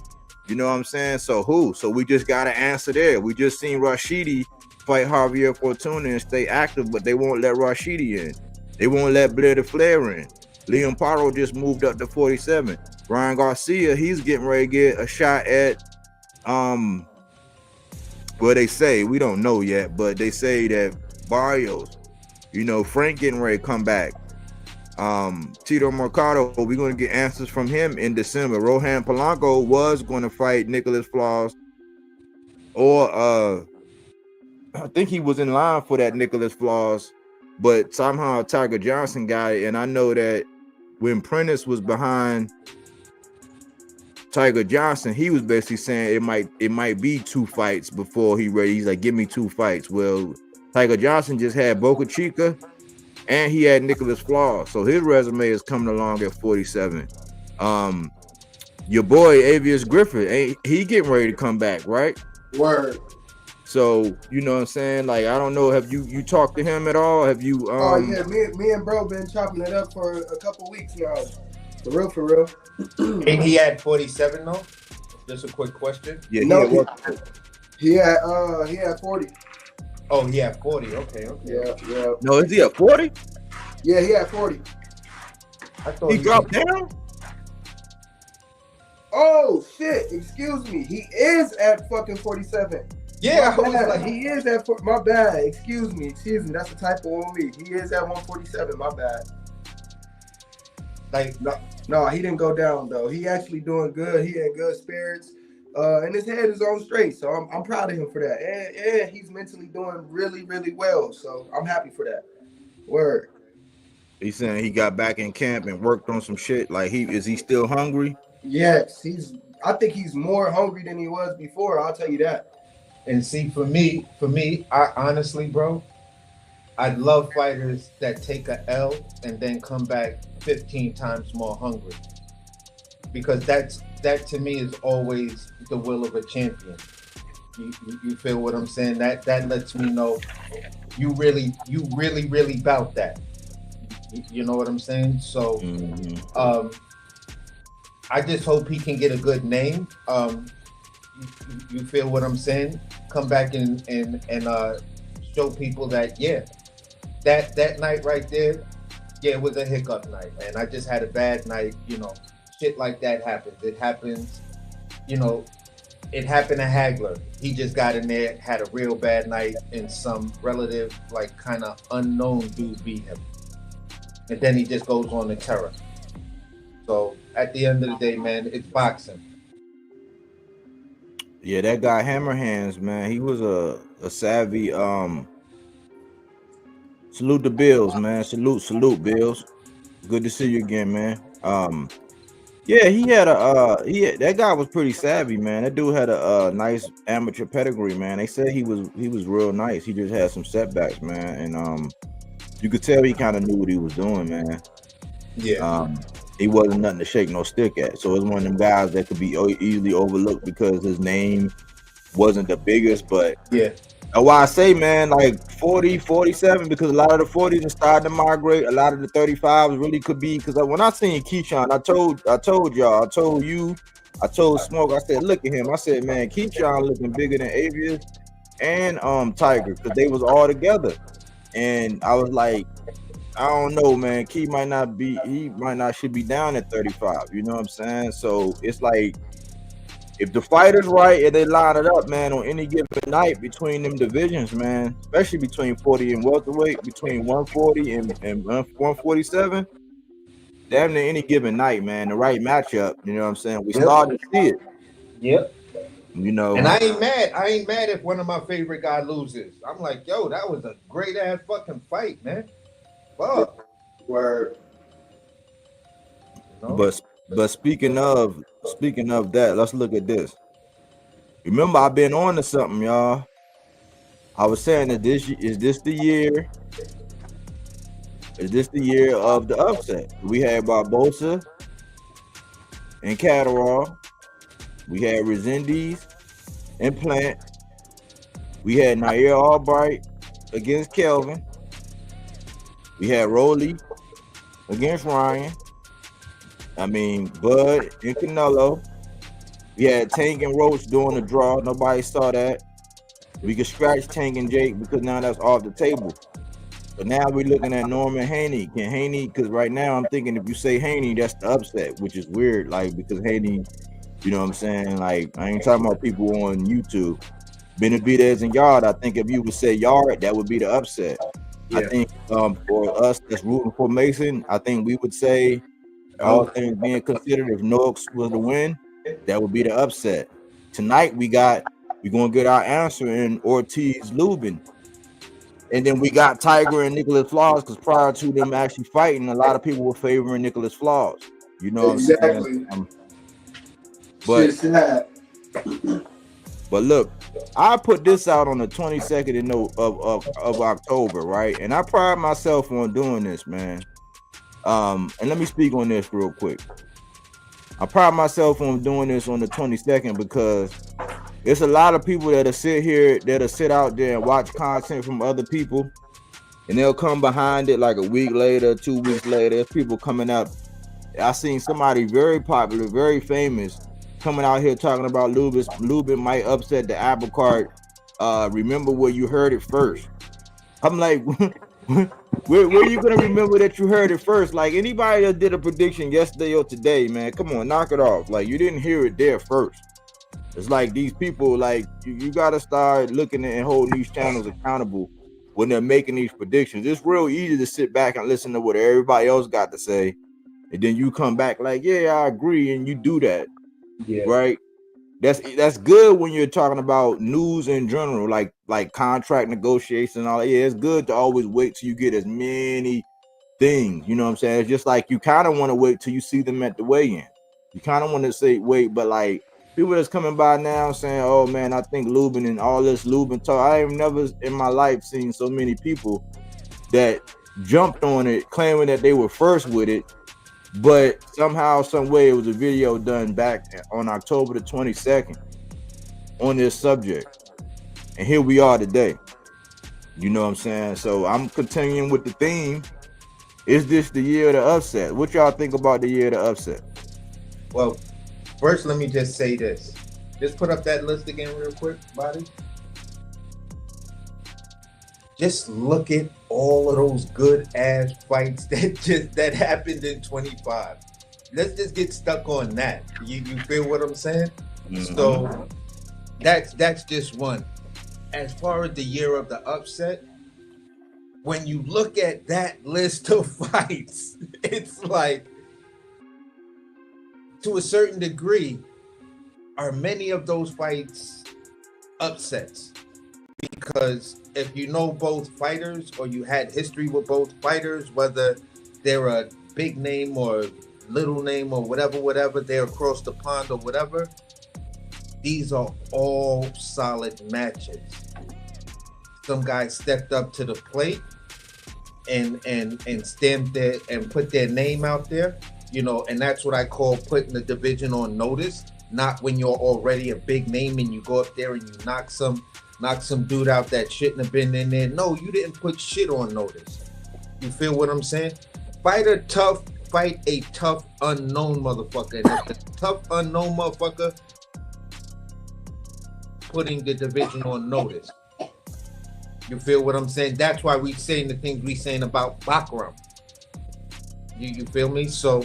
You know what I'm saying? So who? So we just got to answer there. We just seen Rashidi fight Javier Fortuna and stay active, but they won't let Rashidi in. They won't let Blair the Flair in. Liam Paro just moved up to 47. Ryan Garcia, he's getting ready to get a shot at, well, they say, we don't know yet, but they say that Barrios, Frank getting ready to come back. Tito Mercado, we're going to get answers from him in December. Rohan Polanco was going to fight Nicholas Floss, or I think he was in line for that Nicholas Flaws, but somehow Tiger Johnson got it. And I know that when Prentice was behind Tiger Johnson, he was basically saying it might be 2 fights before he ready. He's like, give me 2 fights. Well, Tiger Johnson just had Boca Chica and he had Nicholas Flaws. So his resume is coming along at 47. Your boy Avius Griffith, he getting ready to come back, right? Word. So you know what I'm saying? Like, I don't know, have you talked to him at all? Have you Oh yeah, me and bro been chopping it up for a couple weeks now. For real. And he had 47 though? Just a quick question. Yeah, he had 40. Oh, he had 40. Okay. Yeah. No, is he at 40? Yeah, he had 40. I thought He dropped down? Oh shit! Excuse me. He is at fucking 47. Yeah, my I was bad. like, He is at my bad. Excuse me. That's a typo on me. He is at 147. My bad. like No, he didn't go down though. He actually doing good. He in good spirits. And his head is on straight. So I'm proud of him for that. And he's mentally doing really, really well. So I'm happy for that. Word. He's saying he got back in camp and worked on some shit. Like, is he still hungry? Yes, I think he's more hungry than he was before. I'll tell you that. and see for me, I honestly, bro, I love fighters that take a L and then come back 15 times more hungry. Because that to me is always the will of a champion. You feel what I'm saying? That lets me know you really bout that. You know what I'm saying? So I just hope he can get a good name. You feel what I'm saying? Come back and show people that that night right there, it was a hiccup night, and I just had a bad night. Shit like that happens. It happens. It happened to Hagler. He just got in there, had a real bad night, and some relative, like, kind of unknown dude beat him. And then he just goes on the terror. So at the end of the day, man, it's boxing. Yeah, that guy Hammerhands, man, he was a savvy. Salute the Bills, man. Salute Bills. Good to see you again, man. Yeah, that guy was pretty savvy, man. That dude had a nice amateur pedigree, man. They said he was real nice. He just had some setbacks, man, and you could tell he kind of knew what he was doing, man. Yeah. He wasn't nothing to shake no stick at. So it's one of them guys that could be easily overlooked because his name wasn't the biggest. But yeah, that's why I say, man, like 40, 47, because a lot of the 40s are starting to migrate. A lot of the 35s really could be, because when I seen Keyshawn, I told y'all, I told you, I told Smoke, I said, look at him. I said, man, Keyshawn looking bigger than Avius and Tiger, because they was all together. And I was like, I don't know, man. He might not should be down at 35. You know what I'm saying? So it's like, if the fighter's right and they line it up, man, on any given night between them divisions, man, especially between 40 and welterweight, between 140 and 147, damn near any given night, man, the right matchup, you know what I'm saying? We started to see it. Yep. You know. And I ain't mad if one of my favorite guys loses. I'm like, yo, that was a great ass fucking fight, man. Fuck. Word. But speaking of that, let's look at this. Remember, I've been on to something, y'all. I was saying that is this the year of the upset? We had Barbosa and Catterall. We had Resendiz and Plant. We had Nair Albright against Kelvin. We had Rolly against Ryan. I mean, Bud and Canelo. We had Tank and Roach doing the draw. Nobody saw that. We could scratch Tank and Jake because now that's off the table. But now we're looking at Norman Haney. Can Haney, because right now I'm thinking if you say Haney, that's the upset, which is weird, like, because Haney, you know what I'm saying? Like, I ain't talking about people on YouTube. Benavidez and Yard, I think if you would say Yard, that would be the upset. Yeah. I think for us that's rooting for Mason, I think we would say, all things being considered, if Noakes was to win, that would be the upset. Tonight we got We're gonna get our answer in Ortiz Lubin. And then we got Tiger and Nicholas Flaws, because prior to them actually fighting, a lot of people were favoring Nicholas Flaws. You know what I'm saying? Exactly. But Shit sad. But look, I put this out on the 22nd of October, right? And I pride myself on doing this, man. And let me speak on this real quick. I pride myself on doing this on the 22nd because there's a lot of people that'll sit out there and watch content from other people, and they'll come behind it like a week later, 2 weeks later. There's people coming out. I seen somebody very popular, very famous, coming out here talking about Lubin might upset the apple cart. Remember where you heard it first. I'm like, where are you gonna remember that you heard it first? Like anybody that did a prediction yesterday or today, man, come on, knock it off. Like you didn't hear it there first. It's like these people, like you gotta start looking at and holding these channels accountable when they're making these predictions. It's real easy to sit back and listen to what everybody else got to say, and then you come back like, yeah, I agree, and you do that. Yeah. Right. That's good when you're talking about news in general, like contract negotiation and all that. Yeah, it's good to always wait till you get as many things. You know what I'm saying? It's just like you kind of want to wait till you see them at the weigh-in. You kind of want to say wait, but like people that's coming by now saying, "Oh man, I think Lubin and all this Lubin talk." I have never in my life seen so many people that jumped on it, claiming that they were first with it. But somehow, some way, it was a video done back on October the 22nd on this subject. And here we are today. You know what I'm saying? So I'm continuing with the theme. Is this the year of the upset? What y'all think about the year of the upset? Well, first, let me just say this. Just put up that list again real quick, Body. Just look at all of those good ass fights that happened in 25. Let's just get stuck on that. You feel what I'm saying? Mm-hmm. So that's just one. As far as the year of the upset, when you look at that list of fights, it's like, to a certain degree, are many of those fights upsets? Because if you know both fighters or you had history with both fighters, whether they're a big name or little name or whatever, they're across the pond or whatever, these are all solid matches. Some guys stepped up to the plate and stamped it and put their name out there, you know, and that's what I call putting the division on notice. Not when you're already a big name and you go up there and you knock some dude out that shouldn't have been in there. No, you didn't put shit on notice. You feel what I'm saying? Fight a tough unknown motherfucker. And if the tough unknown motherfucker putting the division on notice. You feel what I'm saying? That's why we saying the things we saying about Bakram. You feel me? So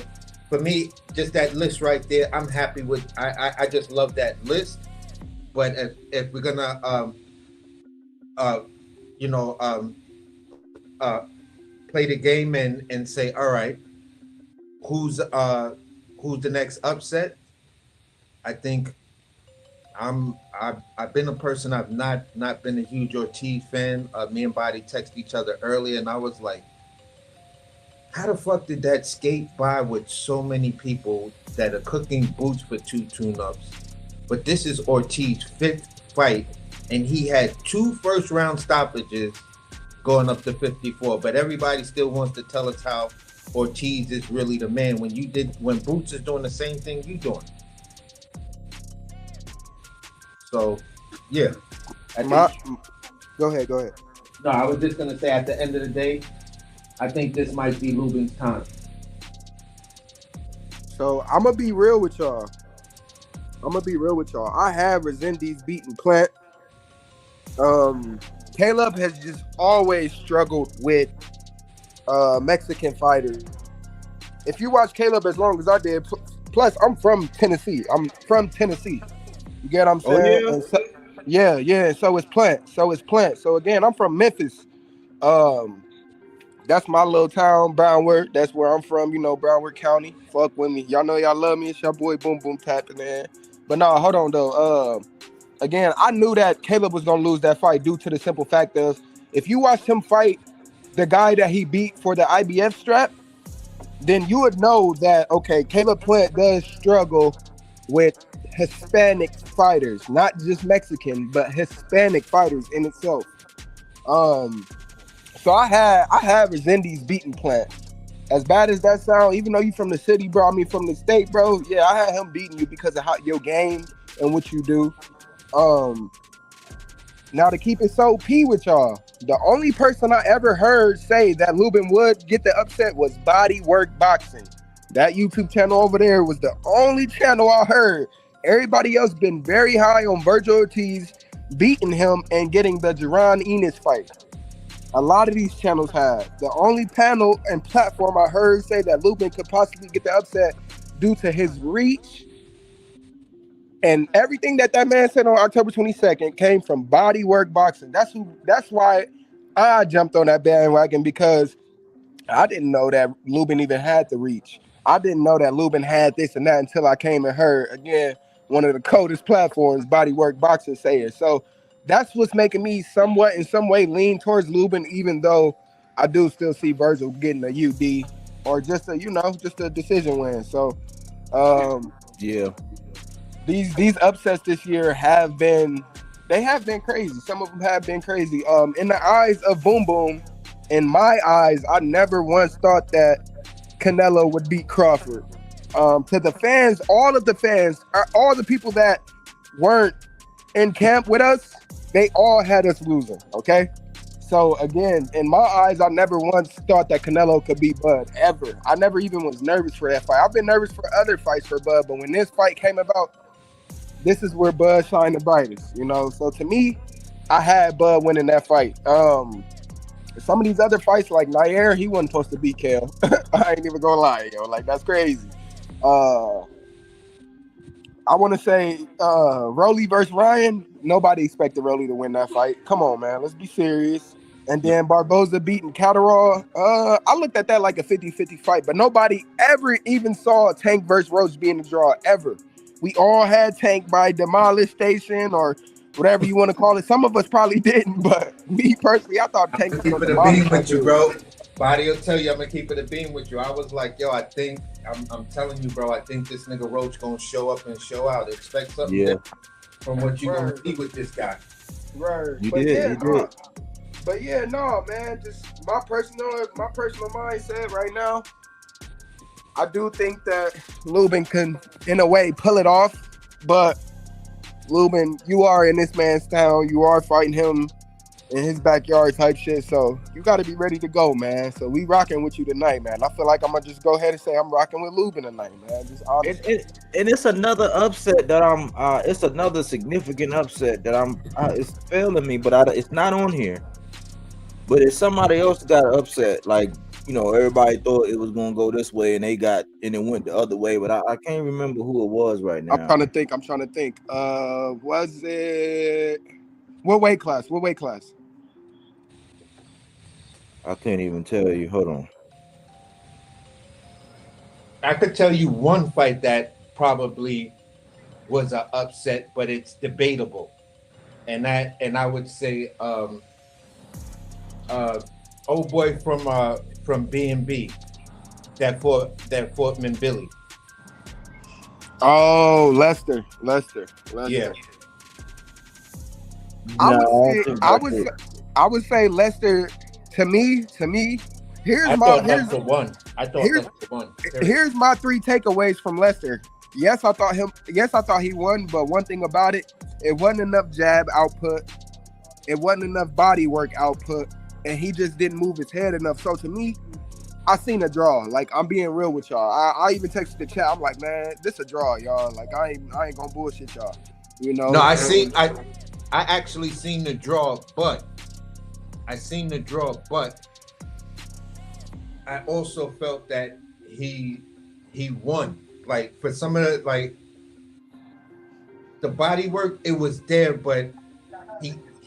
for me, just that list right there, I'm happy with. I just love that list. But if we're gonna play the game and say, all right, who's the next upset? I think I've been a person, I've not been a huge Ortiz fan. Me and Body texted each other earlier, and I was like, how the fuck did that skate by with so many people that are cooking boots for 2 tune-ups? But this is Ortiz's 5th fight, and he had 2 first-round stoppages going up to 54. But everybody still wants to tell us how Ortiz is really the man. When Boots is doing the same thing you doing. So, yeah. Go ahead. No, I was just gonna say, at the end of the day, I think this might be Lubin's time. So I'm gonna be real with y'all. I have Resendiz beaten Plant. Caleb has just always struggled with Mexican fighters. If you watch Caleb as long as I did, plus I'm from Tennessee. You get what I'm saying? Oh, yeah. And so is Plant. So again, I'm from Memphis. That's my little town, Brownwood. That's where I'm from, Brownwood County. Fuck with me. Y'all know y'all love me. It's your boy Boom Boom tapping in. But no, hold on though. again, I knew that Caleb was gonna lose that fight due to the simple fact of if you watched him fight the guy that he beat for the IBF strap, then you would know that okay, Caleb Plant does struggle with Hispanic fighters, not just Mexican, but Hispanic fighters in itself. So I had Resendiz beating Plant. As bad as that sound, even though you from the city, bro, I mean from the state, bro, yeah, I had him beating you because of how your game and what you do. Now to keep it so P with y'all, the only person I ever heard say that Lubin would get the upset was Bodywork Boxing. That YouTube channel over there was the only channel I heard. Everybody else been very high on Virgil Ortiz beating him and getting the Jerron Enos fight. A lot of these channels have. The only panel and platform I heard say that Lubin could possibly get the upset due to his reach and everything that man said on October 22nd came from Bodywork Boxing. That's why I jumped on that bandwagon, because I didn't know that Lubin even had the reach. I didn't know that Lubin had this and that until I came and heard, again, one of the coldest platforms, Bodywork Boxing, say it. So that's what's making me somewhat, in some way, lean towards Lubin, even though I do still see Virgil getting a UD or just a decision win. So, yeah. These upsets this year have been crazy. Some of them have been crazy. In the eyes of Boom Boom, in my eyes, I never once thought that Canelo would beat Crawford. To the fans, all of the fans, all the people that weren't in camp with us, they all had us losing. Okay. So again, in my eyes, I never once thought that Canelo could beat Bud, ever. I never even was nervous for that fight. I've been nervous for other fights for Bud, but when this fight came about, this is where Bud shined the brightest, So to me, I had Bud winning that fight. Some of these other fights, like Nair, he wasn't supposed to beat Kale. I ain't even gonna lie, Like, that's crazy. I want to say Rolly versus Ryan. Nobody expected Rolly to win that fight. Come on, man. Let's be serious. And then Barboza beating Catterall. I looked at that like a 50-50 fight, but nobody ever even saw Tank versus Roach being a draw, ever. We all had Tank by Demolish Station or whatever you want to call it. Some of us probably didn't, but me personally, I thought Tank was going to demolish. Keep it a beam with you, bro. Body will tell you I'm going to keep it a beam with you. I was like, yo, I think, I'm telling you, bro, I think this nigga Roach going to show up and show out. Expect something different from what you going to see with this guy. Right. You did. But yeah, no, man, just my personal mindset right now. I do think that Lubin can, in a way, pull it off. But Lubin, you are in this man's town. You are fighting him in his backyard type shit. So you got to be ready to go, man. So we rocking with you tonight, man. I feel like I'm going to just go ahead and say I'm rocking with Lubin tonight, man. Just honestly. And it's another upset that it's another significant upset that it's failing me, but it's not on here. But if somebody else got upset, like, everybody thought it was gonna go this way, and it went the other way. But I can't remember who it was right now. I'm trying to think. Was it what weight class? I can't even tell you. Hold on. I could tell you one fight that probably was an upset, but it's debatable, and I would say old boy from B&B that fought Billy. Oh, Lester. Yeah. I would say Lester. To me. Here's my one. Here's my 3 takeaways from Lester. Yes, I thought he won, but one thing about it wasn't enough jab output. It wasn't enough body work output. And he just didn't move his head enough. So to me, I seen a draw. Like, I'm being real with y'all. I even texted the chat. I'm like, man, this a draw, y'all. Like, I ain't gonna bullshit y'all. No, I actually seen the draw, but I also felt that he won. Like, for some of the body work, it was there, but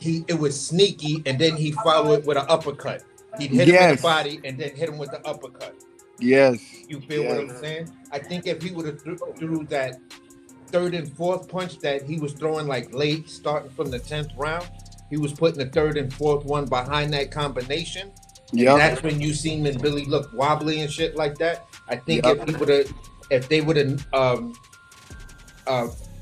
it was sneaky, and then he followed it with an uppercut. He'd hit him in the body and then hit him with the uppercut. Yes. You feel what I'm saying? I think if he would have threw that third and fourth punch that he was throwing like late, starting from the 10th round, he was putting the third and fourth one behind that combination. Yeah, That's when you seen when Billy look wobbly and shit like that. I think Yep. if they would have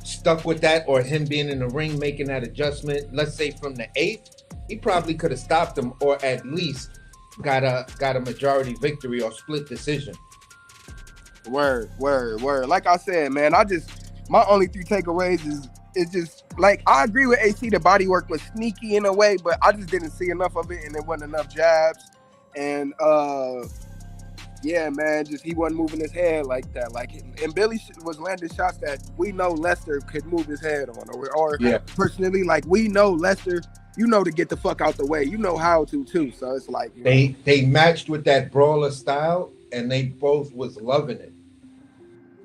stuck with that, or him being in the ring making that adjustment, let's say from the 8th, he probably could have stopped him, or at least got a majority victory or split decision. Word. Like I said, man, my only 3 takeaways is just like, I agree with AC. The Bodywork was sneaky in a way, but I just didn't see enough of it, and there wasn't enough jabs. And yeah, man, just he wasn't moving his head like that. Like, and Billy was landing shots that we know Lester could move his head on, or Yeah. personally, like, we know Lester, you know, to get the fuck out the way, you know how to too. So it's like, you know. They matched with that brawler style, and they both was loving it.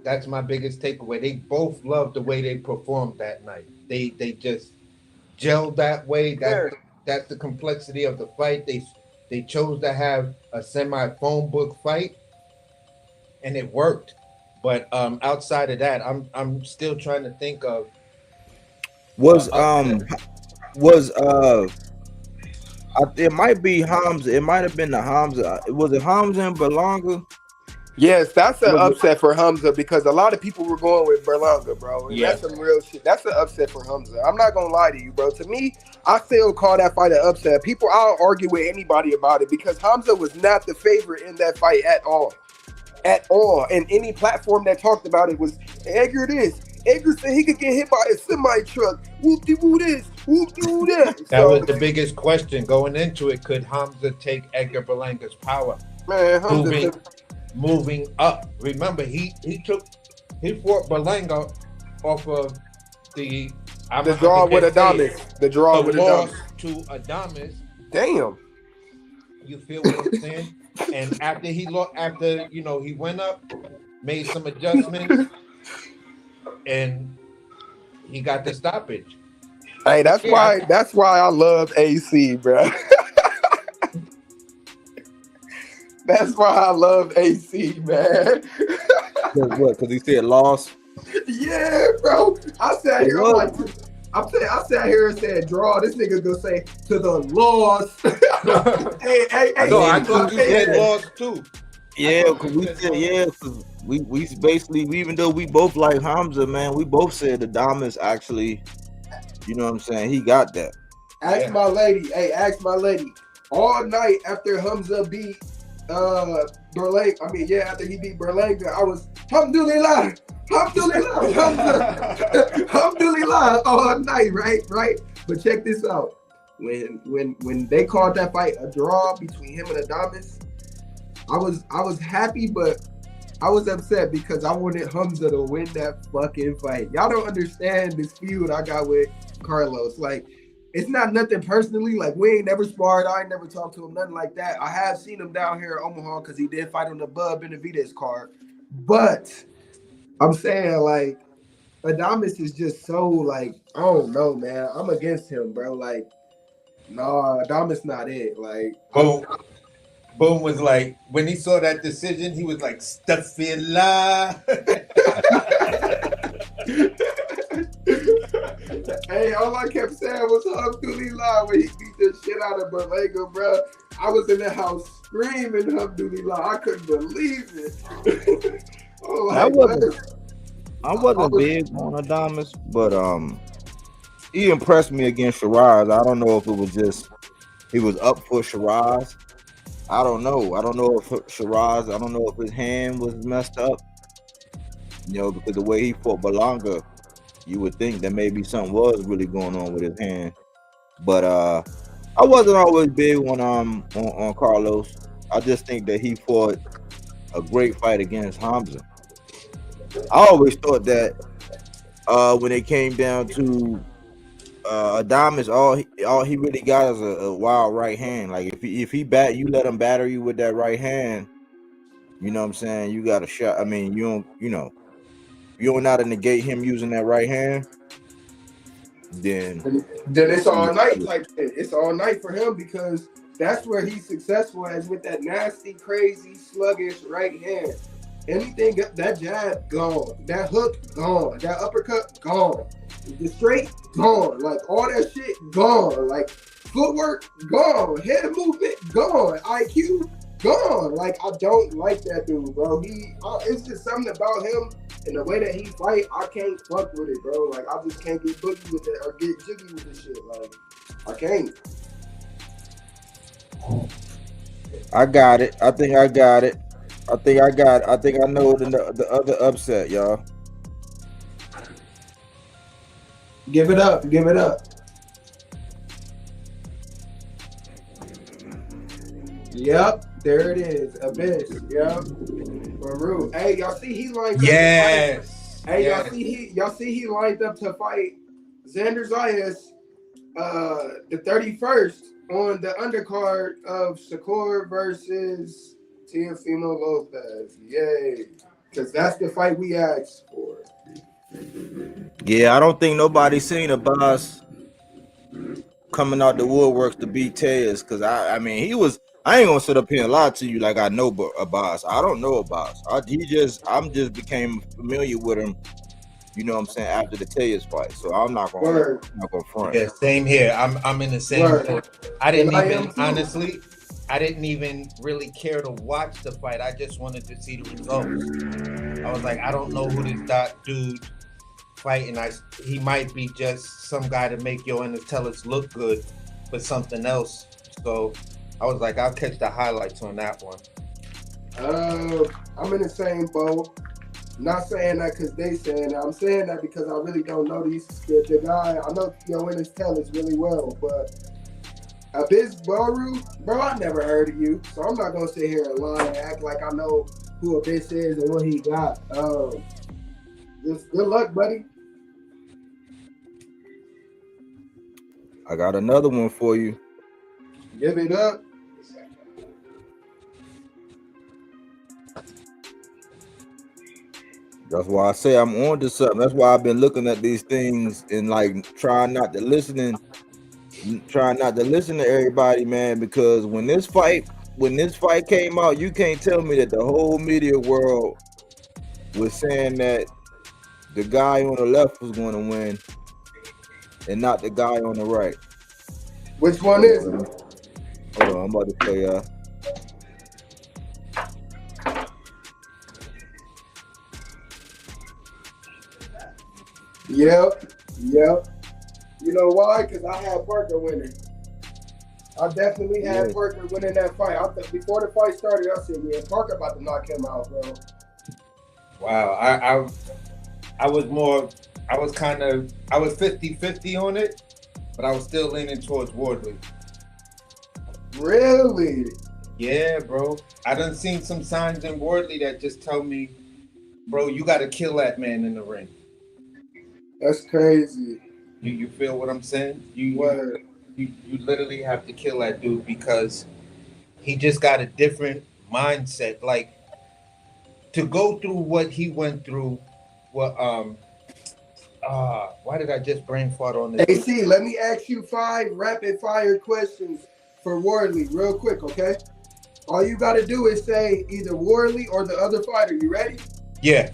That's my biggest takeaway. They both loved the way they performed that night. They just gelled that way. That's the complexity of the fight. They chose to have a semi-phone book fight, and it worked. But outside of that, I'm still trying to think of it might be Hamza. It might have been the Hamza. Was it Hamza and Berlanga? Yes, that's an upset for Hamza, because a lot of people were going with Berlanga, bro. And Yeah. that's some real shit. That's an upset for Hamza. I'm not gonna lie to you, bro. To me, I still call that fight an upset. I'll argue with anybody about it, because Hamza was not the favorite in that fight at all. At all. And any platform that talked about it was Edgar this. Edgar said he could get hit by a semi truck. Whoop-de-woo this. Whoop-de-woo that. that was the biggest question going into it. Could Hamza take Edgar Berlanga's power? Man, Hamza Moving up. Remember, he fought Berlanga off of the draw with Adames. The draw with loss Adames. to Adames. Damn. You feel what I'm saying? And after he went up, made some adjustments, and he got the stoppage. Hey, that's why I love AC, bro. That's why I love AC, man. What? Because he said loss. Yeah, bro. I sat here, I sat here and said draw. This nigga gonna say to the loss. hey. No, I thought you said loss too. Yeah, because we said because we basically, even though we both like Hamza, man, we both said the Adames actually, you know what I'm saying, he got that. Ask my lady. Hey, ask my lady. All night after Hamza beat Berlanga, after he beat Berlanga, I was Alhamdulillah all night, right? But check this out. When they called that fight a draw between him and Adames, I was happy, but I was upset because I wanted Hamza to win that fucking fight. Y'all don't understand this feud I got with Carlos. Like, it's not nothing personally. Like, we ain't never sparred. I ain't never talked to him, nothing like that. I have seen him down here in Omaha because he did fight on the Bud Benavidez card. But I'm saying, like, Adames is just so, like, I don't know, man. I'm against him, bro. Like, nah, Adames not it. Like, Boom was like, when he saw that decision, he was like, Stafila. Hey, all I kept saying was Alhamdulillah when he beat the shit out of Berlanga, bro. I was in the house screaming Alhamdulillah. I couldn't believe it. I wasn't big on Adames, but he impressed me against Shiraz. I don't know if it was just he was up for Shiraz. I don't know if Shiraz, I don't know if his hand was messed up. You know, because the way he fought Berlanga, you would think that maybe something was really going on with his hand. But I wasn't always big on Carlos. I just think that he fought a great fight against Hamza. I always thought that when it came down to Adames, all he really got is a wild right hand. Like if he you let him batter you with that right hand, you know what I'm saying, you got a shot. I mean, you don't know how to negate him using that right hand, then it's all night type shit. It's all night for him because that's where he's successful, as with that nasty, crazy, sluggish right hand. anything, that jab, gone. That hook, gone. That uppercut, gone. The straight, gone. Like, all that shit, gone. Like, footwork, gone. Head movement, gone. IQ, gone. Like, I don't like that dude, bro. It's just something about him and the way that he fight. I can't fuck with it, bro. Like, I just can't get boogie with it or get jiggy with this shit. Like, I can't. I got it. I think I got it. I think I know the other upset, y'all. Give it up. Give it up. Yep, there it is. Abyss. Yep. Maru. Hey, y'all see he lined up. Yes. Hey, yes. y'all see he lined up to fight Xander Zayas the 31st on the undercard of Shakur versus Teofimo Lopez. Yay. Because that's the fight we asked for. Yeah, I don't think nobody's seen a boss coming out the woodworks to beat Tez, because I mean he was. I ain't gonna sit up here and lie to you like I know a boss. I don't know a boss. I'm just became familiar with him. You know what I'm saying, after the Tez fight. So I'm not gonna front. Yeah, same here. I'm in the same boat. I didn't even really care to watch the fight. I just wanted to see the results. I was like, I don't know who this dude fighting. He might be just some guy to make your Tellus look good for something else. So I was like, I'll catch the highlights on that one. I'm in the same boat. Not saying that because they saying that. I'm saying that because I really don't know the guy. I know Tellus really well, but Abyss Baru, bro, I never heard of you, so I'm not gonna sit here and lie and act like I know who Abyss is and what he got. Just good luck, buddy. I got another one for you. Give it up. That's why I say I'm on to something. That's why I've been looking at these things and like trying not to listen to everybody, man, because when this fight came out, you can't tell me that the whole media world was saying that the guy on the left was going to win and not the guy on the right. Which one is it? Hold on, I'm about to play Yep. You know why? Because I had Parker winning. I definitely had Parker winning that fight. Before the fight started, I said, yeah, Parker about to knock him out, bro. Wow. I was 50-50 on it, but I was still leaning towards Wardley. Really? Yeah, bro. I done seen some signs in Wardley that just tell me, bro, you got to kill that man in the ring. That's crazy. You feel what I'm saying? You literally have to kill that dude because he just got a different mindset. Like, to go through what he went through, why did I just brain fart on this? AC, let me ask you 5 rapid fire questions for Wardley real quick, okay? All you got to do is say either Wardley or the other fighter. You ready? Yeah.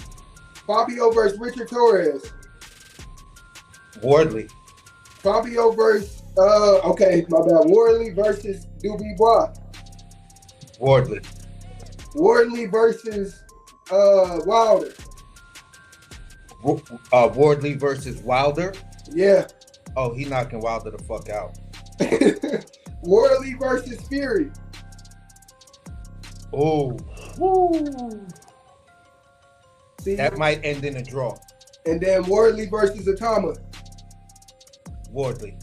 Fabio versus Richard Torres. Wardley. Fabio versus, okay, my bad. Wardley versus Dubois. Wardley. Wardley versus Wilder. Wardley versus Wilder? Yeah. Oh, he knocking Wilder the fuck out. Wardley versus Fury. Oh. Woo. See, that might end in a draw. And then Wardley versus Atama. Wardley.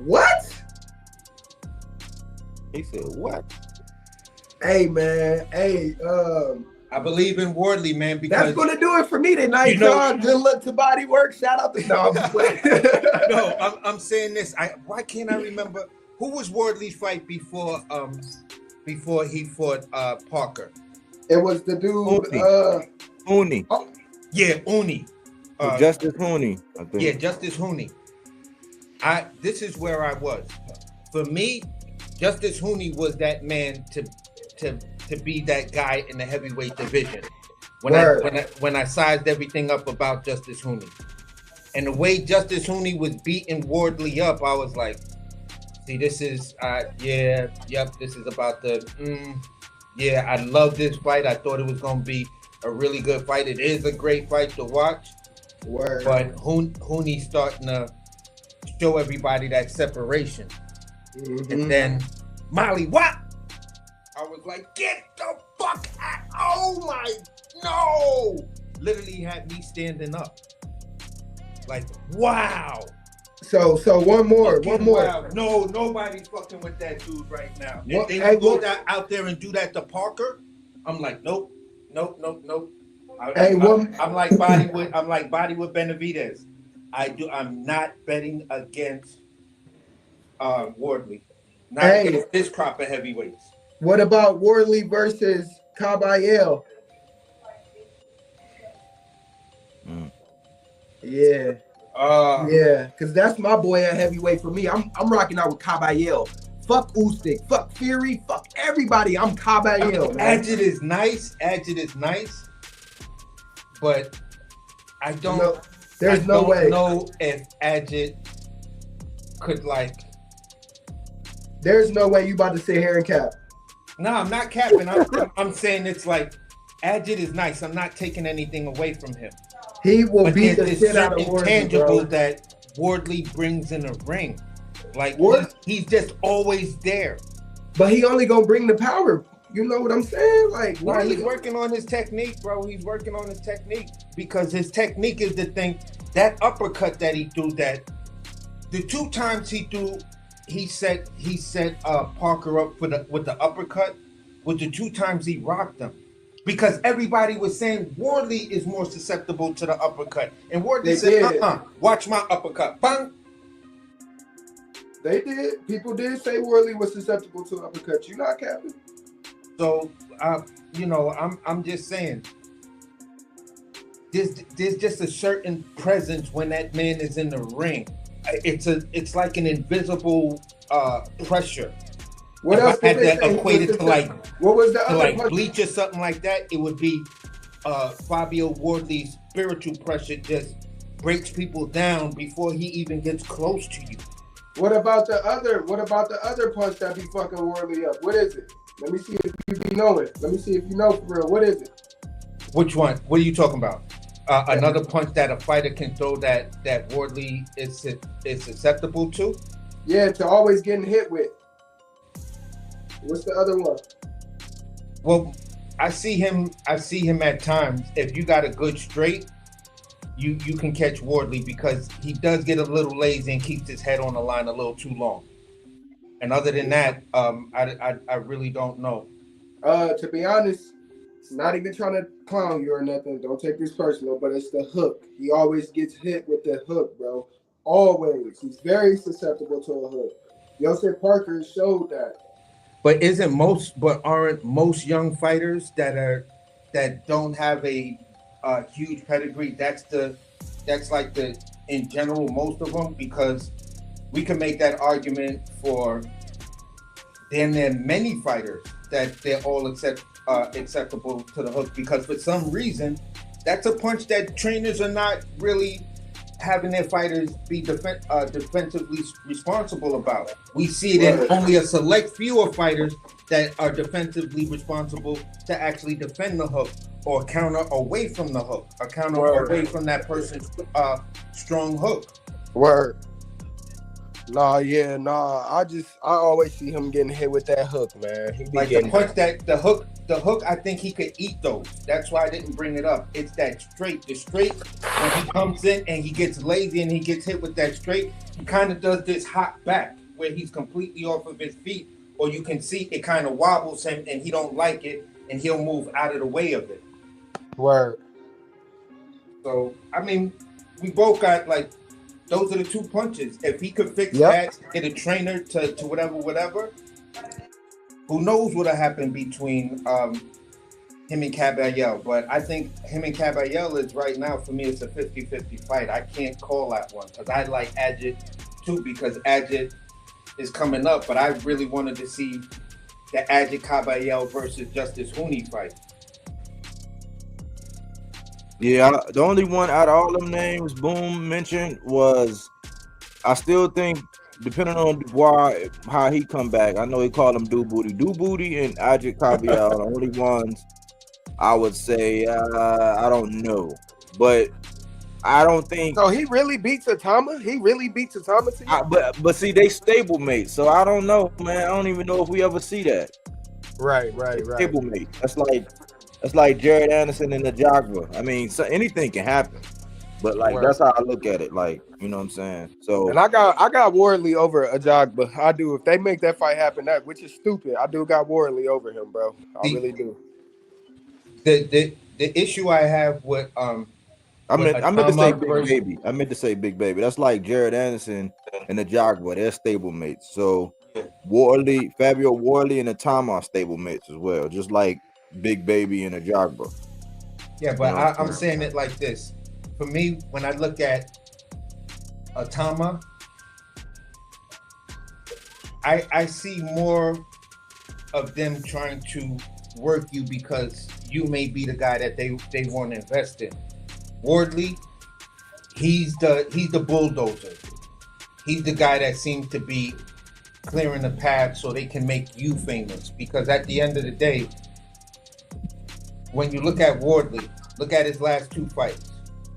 What? He said what? Hey man, I believe in Wardley, man, because that's gonna do it for me tonight. Good luck to Bodywork. Shout out to No, I'm saying this. Why can't I remember who was Wardley's fight before he fought Parker? It was the dude Hooney. Oh. Yeah, Hooney. Justice Hooney, I think. Yeah, Justice Hooney. This is where I was. For me, Justice Hooney was that man to be that guy in the heavyweight division. when I sized everything up about Justice Hooney. And the way Justice Hooney was beating Wardley up, I was like, see, this is, this is about the, I love this fight. I thought it was going to be a really good fight. It is a great fight to watch. Word. But Hooney's starting to show everybody that separation. Mm-hmm. And then Molly, what? I was like, get the fuck out. Oh my, no. Literally had me standing up. Like, wow. So one more. Wow. No, nobody's fucking with that dude right now. If they go out there and do that to Parker, I'm like, nope. I'm like Bodywork Benavidez. I'm not betting against Wardley. Not against this crop of heavyweights. What about Wardley versus Caballero? Yeah. Because that's my boy at heavyweight for me. I'm rocking out with Caballero. Fuck Usyk, fuck Fury, fuck everybody. I'm Caballero. Agit is nice, but I don't. There's no way. Know if Agit could like. There's no way you about to sit here and cap. No, I'm not capping. I'm saying it's like Agit is nice. I'm not taking anything away from him. He will beat the shit out of Wardley, intangible that Wardley brings in a ring. Like he's just always there. But he only gonna bring the power. You know what I'm saying? Like, he's working on his technique, bro. He's working on his technique because his technique is the thing. That uppercut that he threw, that the 2 times he threw, he set Parker up with the uppercut. With the 2 times he rocked him. Because everybody was saying Wardley is more susceptible to the uppercut. And Wardley said, watch my uppercut. Bang! They did. People did say Wardley was susceptible to uppercut. You not capping. So, I'm just saying, there's just a certain presence when that man is in the ring. It's like an invisible pressure. What else? Had that equated to like what was the other like Bleach or something like that? It would be Fabio Wardley's spiritual pressure just breaks people down before he even gets close to you. What about the other punch that be fucking Wardley up? What is it? Let me see if you be knowing. Let me see if you know for real. What is it? Which one? What are you talking about? Another punch that a fighter can throw that Wardley is susceptible to? Yeah, to always getting hit with. What's the other one? Well, I see him at times. If you got a good straight, you can catch Wardley because he does get a little lazy and keeps his head on the line a little too long. And other than that, I really don't know. To be honest, not even trying to clown you or nothing. Don't take this personal, but it's the hook. He always gets hit with the hook, bro. Always. He's very susceptible to a hook. Joseph Parker showed that. But aren't most young fighters that don't have a huge pedigree? That's like in general most of them, because we can make that argument for damn near many fighters that they're all acceptable to the hook, because for some reason that's a punch that trainers are not really having their fighters be defensively responsible about. We see it in only a select few of fighters that are defensively responsible to actually defend the hook or counter away from the hook, or counter away from that person's strong hook. Word. I always see him getting hit with that hook, man. He be like the punch that the hook, I think he could eat those. That's why I didn't bring it up. It's that straight. The straight, when he comes in and he gets lazy and he gets hit with that straight, he kind of does this hop back where he's completely off of his feet, or you can see it kind of wobbles him and he don't like it and he'll move out of the way of it. Word. So, I mean, we both got like, those are the 2 punches. If he could fix that, get a trainer to whatever, who knows what'll happen between him and Caballero. But I think him and Caballero is right now, for me, it's a 50-50 fight. I can't call that one because I like Agit too, because Agit is coming up. But I really wanted to see the Agit Caballero versus Justice Hooney fight. Yeah, the only one out of all them names Boom mentioned was, I still think, depending on why how he come back. I know he called him Do Booty, and Ajit Kabial, the only ones I would say I don't know, but I don't think. So he really beats Atama? He really beats Atama to you? But see, they stablemate, so I don't know, man. I don't even know if we ever see that. Right. Stablemate. That's like Jared Anderson and the Jagba. I mean, so anything can happen, but like that's how I look at it. Like, you know what I'm saying? So, and I got Wardley over Ajagba. I do. If they make that fight happen, which is stupid, I do got Wardley over him, bro. I really do. The issue I have with I meant to say Big versus, Baby. I meant to say Big Baby. That's like Jared Anderson and the Jagba. They're stablemates. So Fabio Wardley and Atama are stablemates as well, just like Big Baby and a Jagba. Yeah, but I'm saying it like this. For me, when I look at Atama, I see more of them trying to work you because you may be the guy that they want to invest in. Wardley, he's the bulldozer. He's the guy that seems to be clearing the path so they can make you famous. Because at the end of the day, when you look at Wardley, look at his last 2 fights,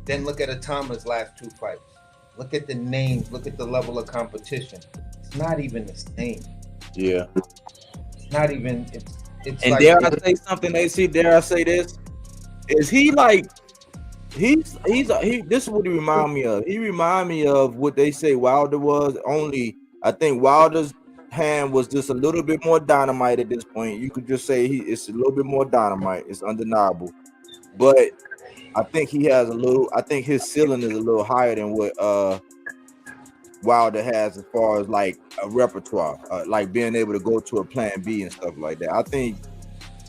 then look at Atama's last 2 fights. Look at the names, look at the level of competition. It's not even the same. Yeah. It's not even, it's and like, dare I say something, AC? Dare I say this? Is he like, this is what he remind me of. He remind me of what they say Wilder was, only I think Wilder's hand was just a little bit more dynamite at this point. You could just say it's a little bit more dynamite. It's undeniable. But I think I think his ceiling is a little higher than what Wilder has as far as like a repertoire, like being able to go to a plan B and stuff like that. I think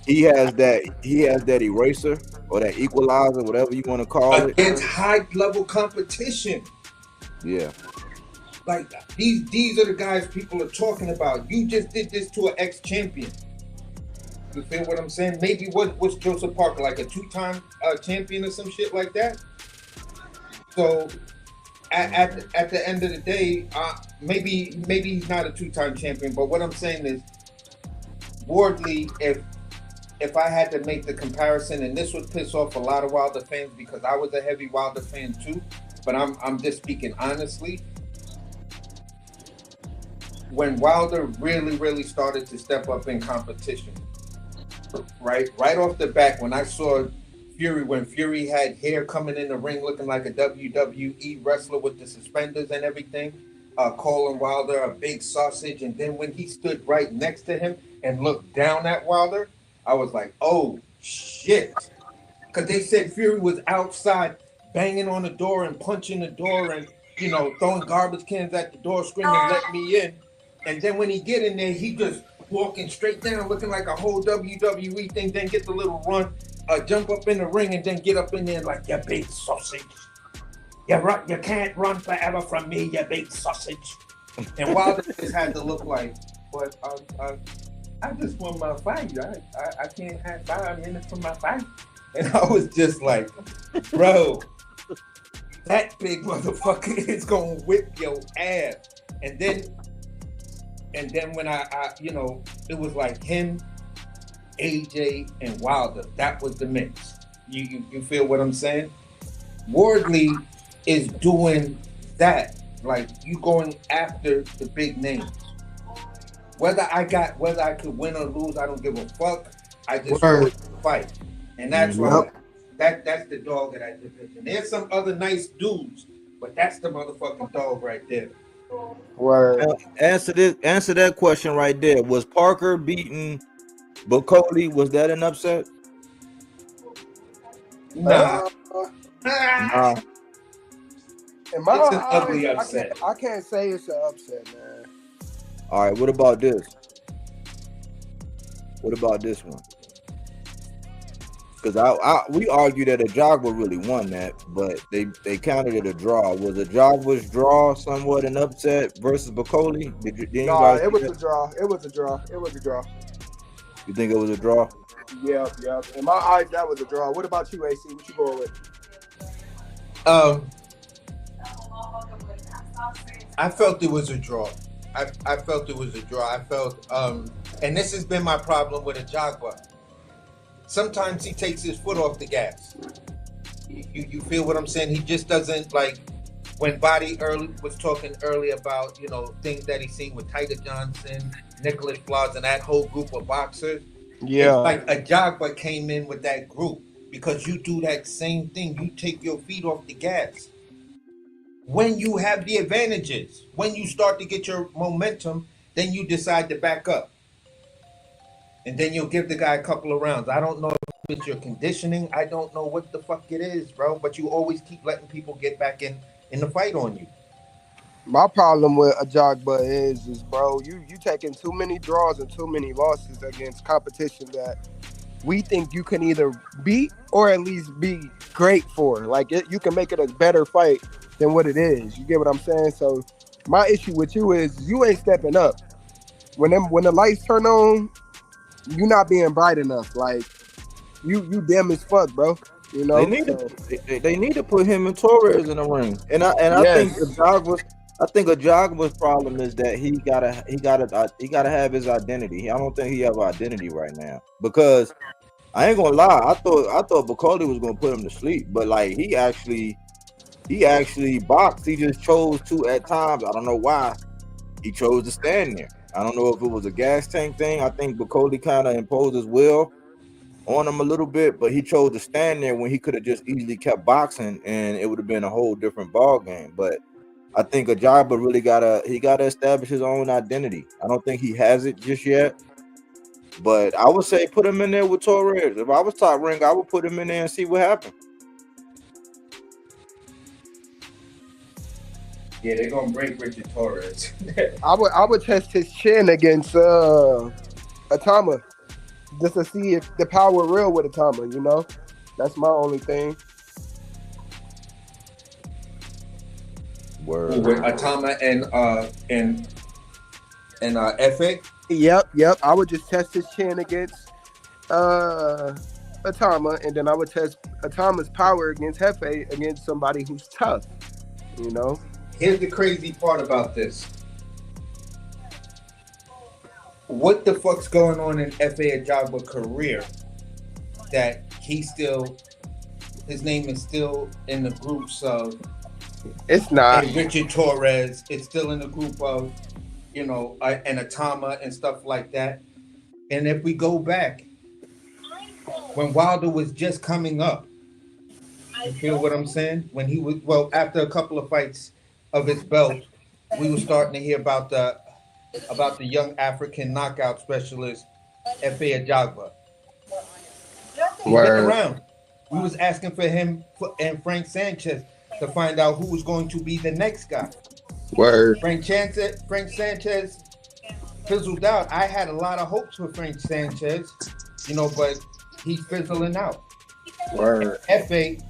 he has that eraser or that equalizer, whatever you want to call it. Against high level competition. Yeah. Like these are the guys people are talking about. You just did this to an ex-champion. You feel what I'm saying? Maybe what's Joseph Parker, like a 2-time champion or some shit like that? So at the end of the day, maybe he's not a 2-time champion, but what I'm saying is Wardley, if I had to make the comparison, and this would piss off a lot of Wilder fans because I was a heavy Wilder fan too, but I'm just speaking honestly. When Wilder really started to step up in competition, right off the bat, when I saw when Fury had hair coming in the ring looking like a WWE wrestler with the suspenders and everything, calling Wilder a big sausage, and then when he stood right next to him and looked down at Wilder, I was like, oh shit. Because they said Fury was outside banging on the door and punching the door and, you know, throwing garbage cans at the door, screaming, let me in. And then when he get in there, he just walking straight down, looking like a whole WWE thing, then get the little run, jump up in the ring, and then get up in there like, you big sausage. You can't run forever from me, you big sausage. And Wilder just had to look like, but I just won my fight. I can't have 5 minutes for my fight. And I was just like, bro, that big motherfucker is gonna whip your ass. And then when I you know, it was like him, AJ, and Wilder. That was the mix. You feel what I'm saying? Wardley is doing that. Like, you going after the big names. Whether I could win or lose, I don't give a fuck. I just want to fight. And that's why that's the dog of that division. There's some other nice dudes, but that's the motherfucking dog right there. Word. Answer that question right there. Was Parker beating Bukoli? Was that an upset? Nah. In my It's an eyes, ugly upset. I can't say it's an upset, man. All right, what about this? What about this one? Because we argued that Ajagba really won that, but they counted it a draw. Was Ajagba's draw somewhat an upset versus Bukoli? No, it was a draw. It was a draw. You think it was a draw? Yep. In my eyes, that was a draw. What about you, AC? What you going with? Um, I felt it was a draw. I felt it was a draw. I felt, and this has been my problem with Ajagba. Sometimes he takes his foot off the gas. You feel what I'm saying? He just doesn't like when Body early was talking earlier about things that he's seen with Tiger Johnson, Nicholas Flaws, and that whole group of boxers. Yeah. It's like Ajagba came in with that group because you do that same thing. You take your feet off the gas. When you have the advantages, when you start to get your momentum, then you decide to back up. And then you'll give the guy a couple of rounds. I don't know if it's your conditioning. I don't know what the fuck it is, bro. But you always keep letting people get back in the fight on you. My problem with Ajagba is bro, you taking too many draws and too many losses against competition that we think you can either beat or at least be great for. Like you can make it a better fight than what it is. You get what I'm saying? So my issue with you is you ain't stepping up. When the lights turn on, you not being bright enough. Like you dim as fuck, bro. You know they need to put him and Torres in the ring. And I think Ajagba's problem is that he gotta have his identity. I don't think he have identity right now because I ain't gonna lie. I thought Bacoli was gonna put him to sleep, but like he actually boxed. He just chose to at times. I don't know why he chose to stand there. I don't know if it was a gas tank thing. I think Bacoli kind of imposed his will on him a little bit, but he chose to stand there when he could have just easily kept boxing and it would have been a whole different ball game. But I think Ajagba really gotta establish his own identity. I don't think he has it just yet. But I would say put him in there with Torres. If I was Top Rank, I would put him in there and see what happens. Yeah, they're gonna break Richard Torres. I would test his chin against Atama just to see if the power real with Atama. You know, that's my only thing. Word. With Atama and Efe. Yep. I would just test his chin against Atama, and then I would test Atama's power against Hefe against somebody who's tough. You know. Here's the crazy part about this. What the fuck's going on in Efe Ajagba's career that his name is still in the groups of It's not. and Richard Torres. It's still in the group of, and Atama and stuff like that. And if we go back, when Wilder was just coming up, you feel what I'm saying? When he was, after a couple of fights of his belt, we were starting to hear about the young African knockout specialist, Efe Ajagba. He went around. We was asking for him and Frank Sanchez to find out who was going to be the next guy. Word. Frank Sanchez fizzled out. I had a lot of hopes for Frank Sanchez, but he's fizzling out. Word. Efe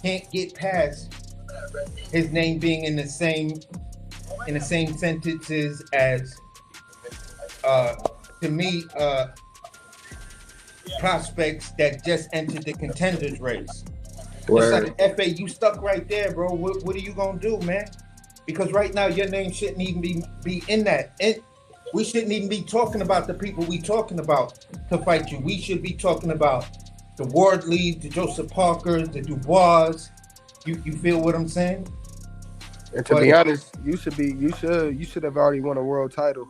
can't get past his name being in the same sentences as to me prospects that just entered the contenders race. Word. It's like Efe, you stuck right there, bro. What are you gonna do, man? Because right now your name shouldn't even be in that. We shouldn't even be talking about the people we talking about to fight you. We should be talking about the Wardleys, the Joseph Parkers, the Dubois. You feel what I'm saying? And to be honest, you should have already won a world title.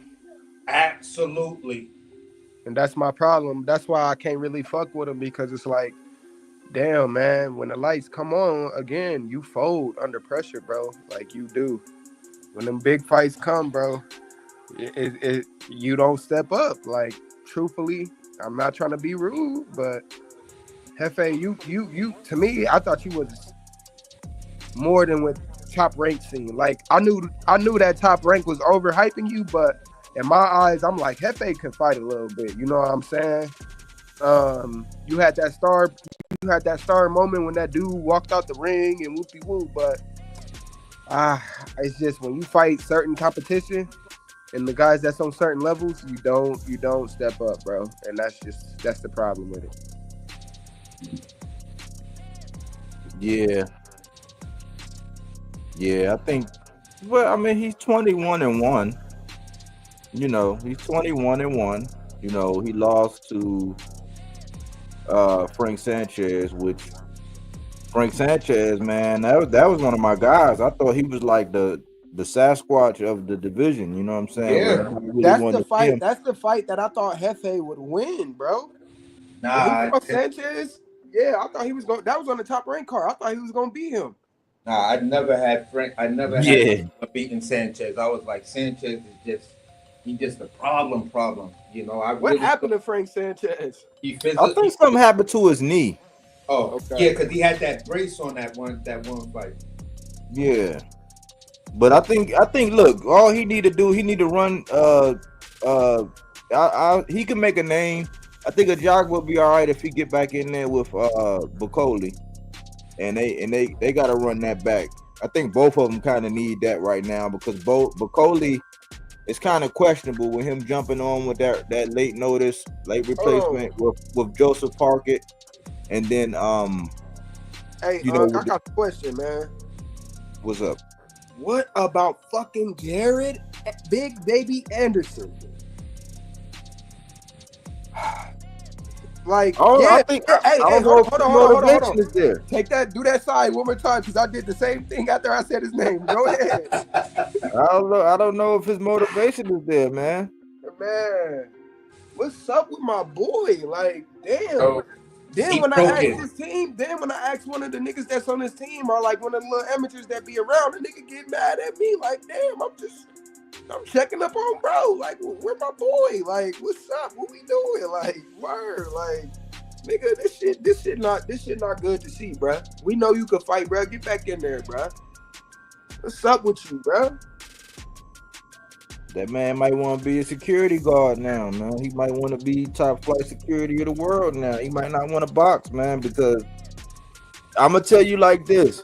Absolutely. And that's my problem. That's why I can't really fuck with him, because it's like, damn, man, when the lights come on again, you fold under pressure, bro. Like you do. When them big fights come, bro, you don't step up. Like, truthfully, I'm not trying to be rude, but Hefe, you to me, I thought you was more than what Top Rank seen. Like, I knew that Top Rank was overhyping you, but in my eyes, I'm like, Hefe can fight a little bit. You know what I'm saying? You had that star moment when that dude walked out the ring and whoopie whoop, but it's just when you fight certain competition and the guys that's on certain levels, you don't step up, bro. And that's the problem with it. Yeah. Yeah, I think. Well, I mean, he's 21-1. You know, he's 21-1. You know, he lost to Frank Sanchez, which Frank Sanchez, man, that was one of my guys. I thought he was like the Sasquatch of the division. You know what I'm saying? When Yeah. nobody really That's wanted the to see fight. him. That's the fight that I thought Hefe would win, bro. When he Nah, fought Sanchez, yeah, I thought he was going. That was on the top rank card. I thought he was going to beat him. I never had Frank. I never had him beating Sanchez. I was like, Sanchez is just a problem. You know, What happened to Frank Sanchez? He I think something happened to his knee. Oh, Okay. yeah, because he had that brace on that one fight. Yeah, but I think look, all he need to do, he need to run. He can make a name. I think a jog will be all right if he get back in there with Bacoli, and they got to run that back. I think both of them kind of need that right now because both Bacoli is kind of questionable with him jumping on with that late replacement with Joseph Parkett, and then Hey, you know, I got a question, man. what's up? What about fucking Jared Big Baby Anderson? Like, I think I don't know if motivation is there. Take that, do that side one more time, because I did the same thing after I said his name. Go ahead. I don't know if his motivation is there, man. Man, what's up with my boy? Like, damn. Oh, Then when I asked one of the niggas that's on his team, or like one of the little amateurs that be around, the nigga get mad at me. Like, damn, I'm checking up on bro. Like, where my boy? Like, what's up? What we doing? Like, word. Like, nigga, this shit not good to see, bruh. We know you can fight, bruh. Get back in there, bruh. What's up with you, bruh? That man might want to be a security guard now, man. He might want to be top flight security of the world now. He might not want to box, man, because I'm gonna tell you like this.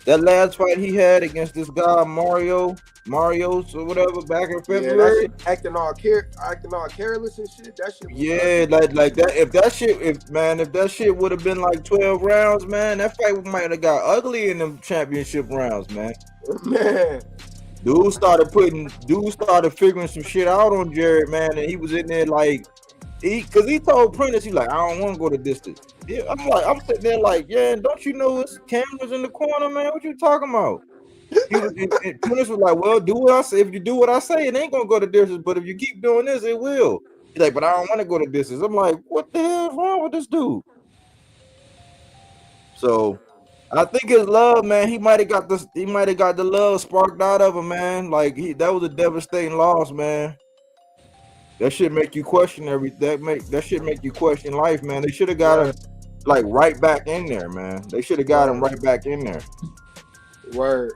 That last fight he had against this guy Marios or whatever back in February, that shit acting all careless and shit. That shit. Yeah, like that. If that shit would have been like 12 rounds, man, that fight might have got ugly in them championship rounds, man. Man. Dude started figuring some shit out on Jared, man, and he was in there like because he told Prentice, he like, I don't want to go the distance. Yeah, I'm sitting there like, yeah, don't you know it's cameras in the corner, man? What you talking about? And Prentice was like, well, do what I say. If you do what I say, it ain't gonna go the distance. But if you keep doing this, it will. He's like, but I don't want to go the distance. I'm like, what the hell is wrong with this dude? So I think his love, man, he might have got the love sparked out of him, man. Like that was a devastating loss, man. That shit make you question that shit make you question life, man. They should have got him like right back in there, man. They should have got him right back in there. Word.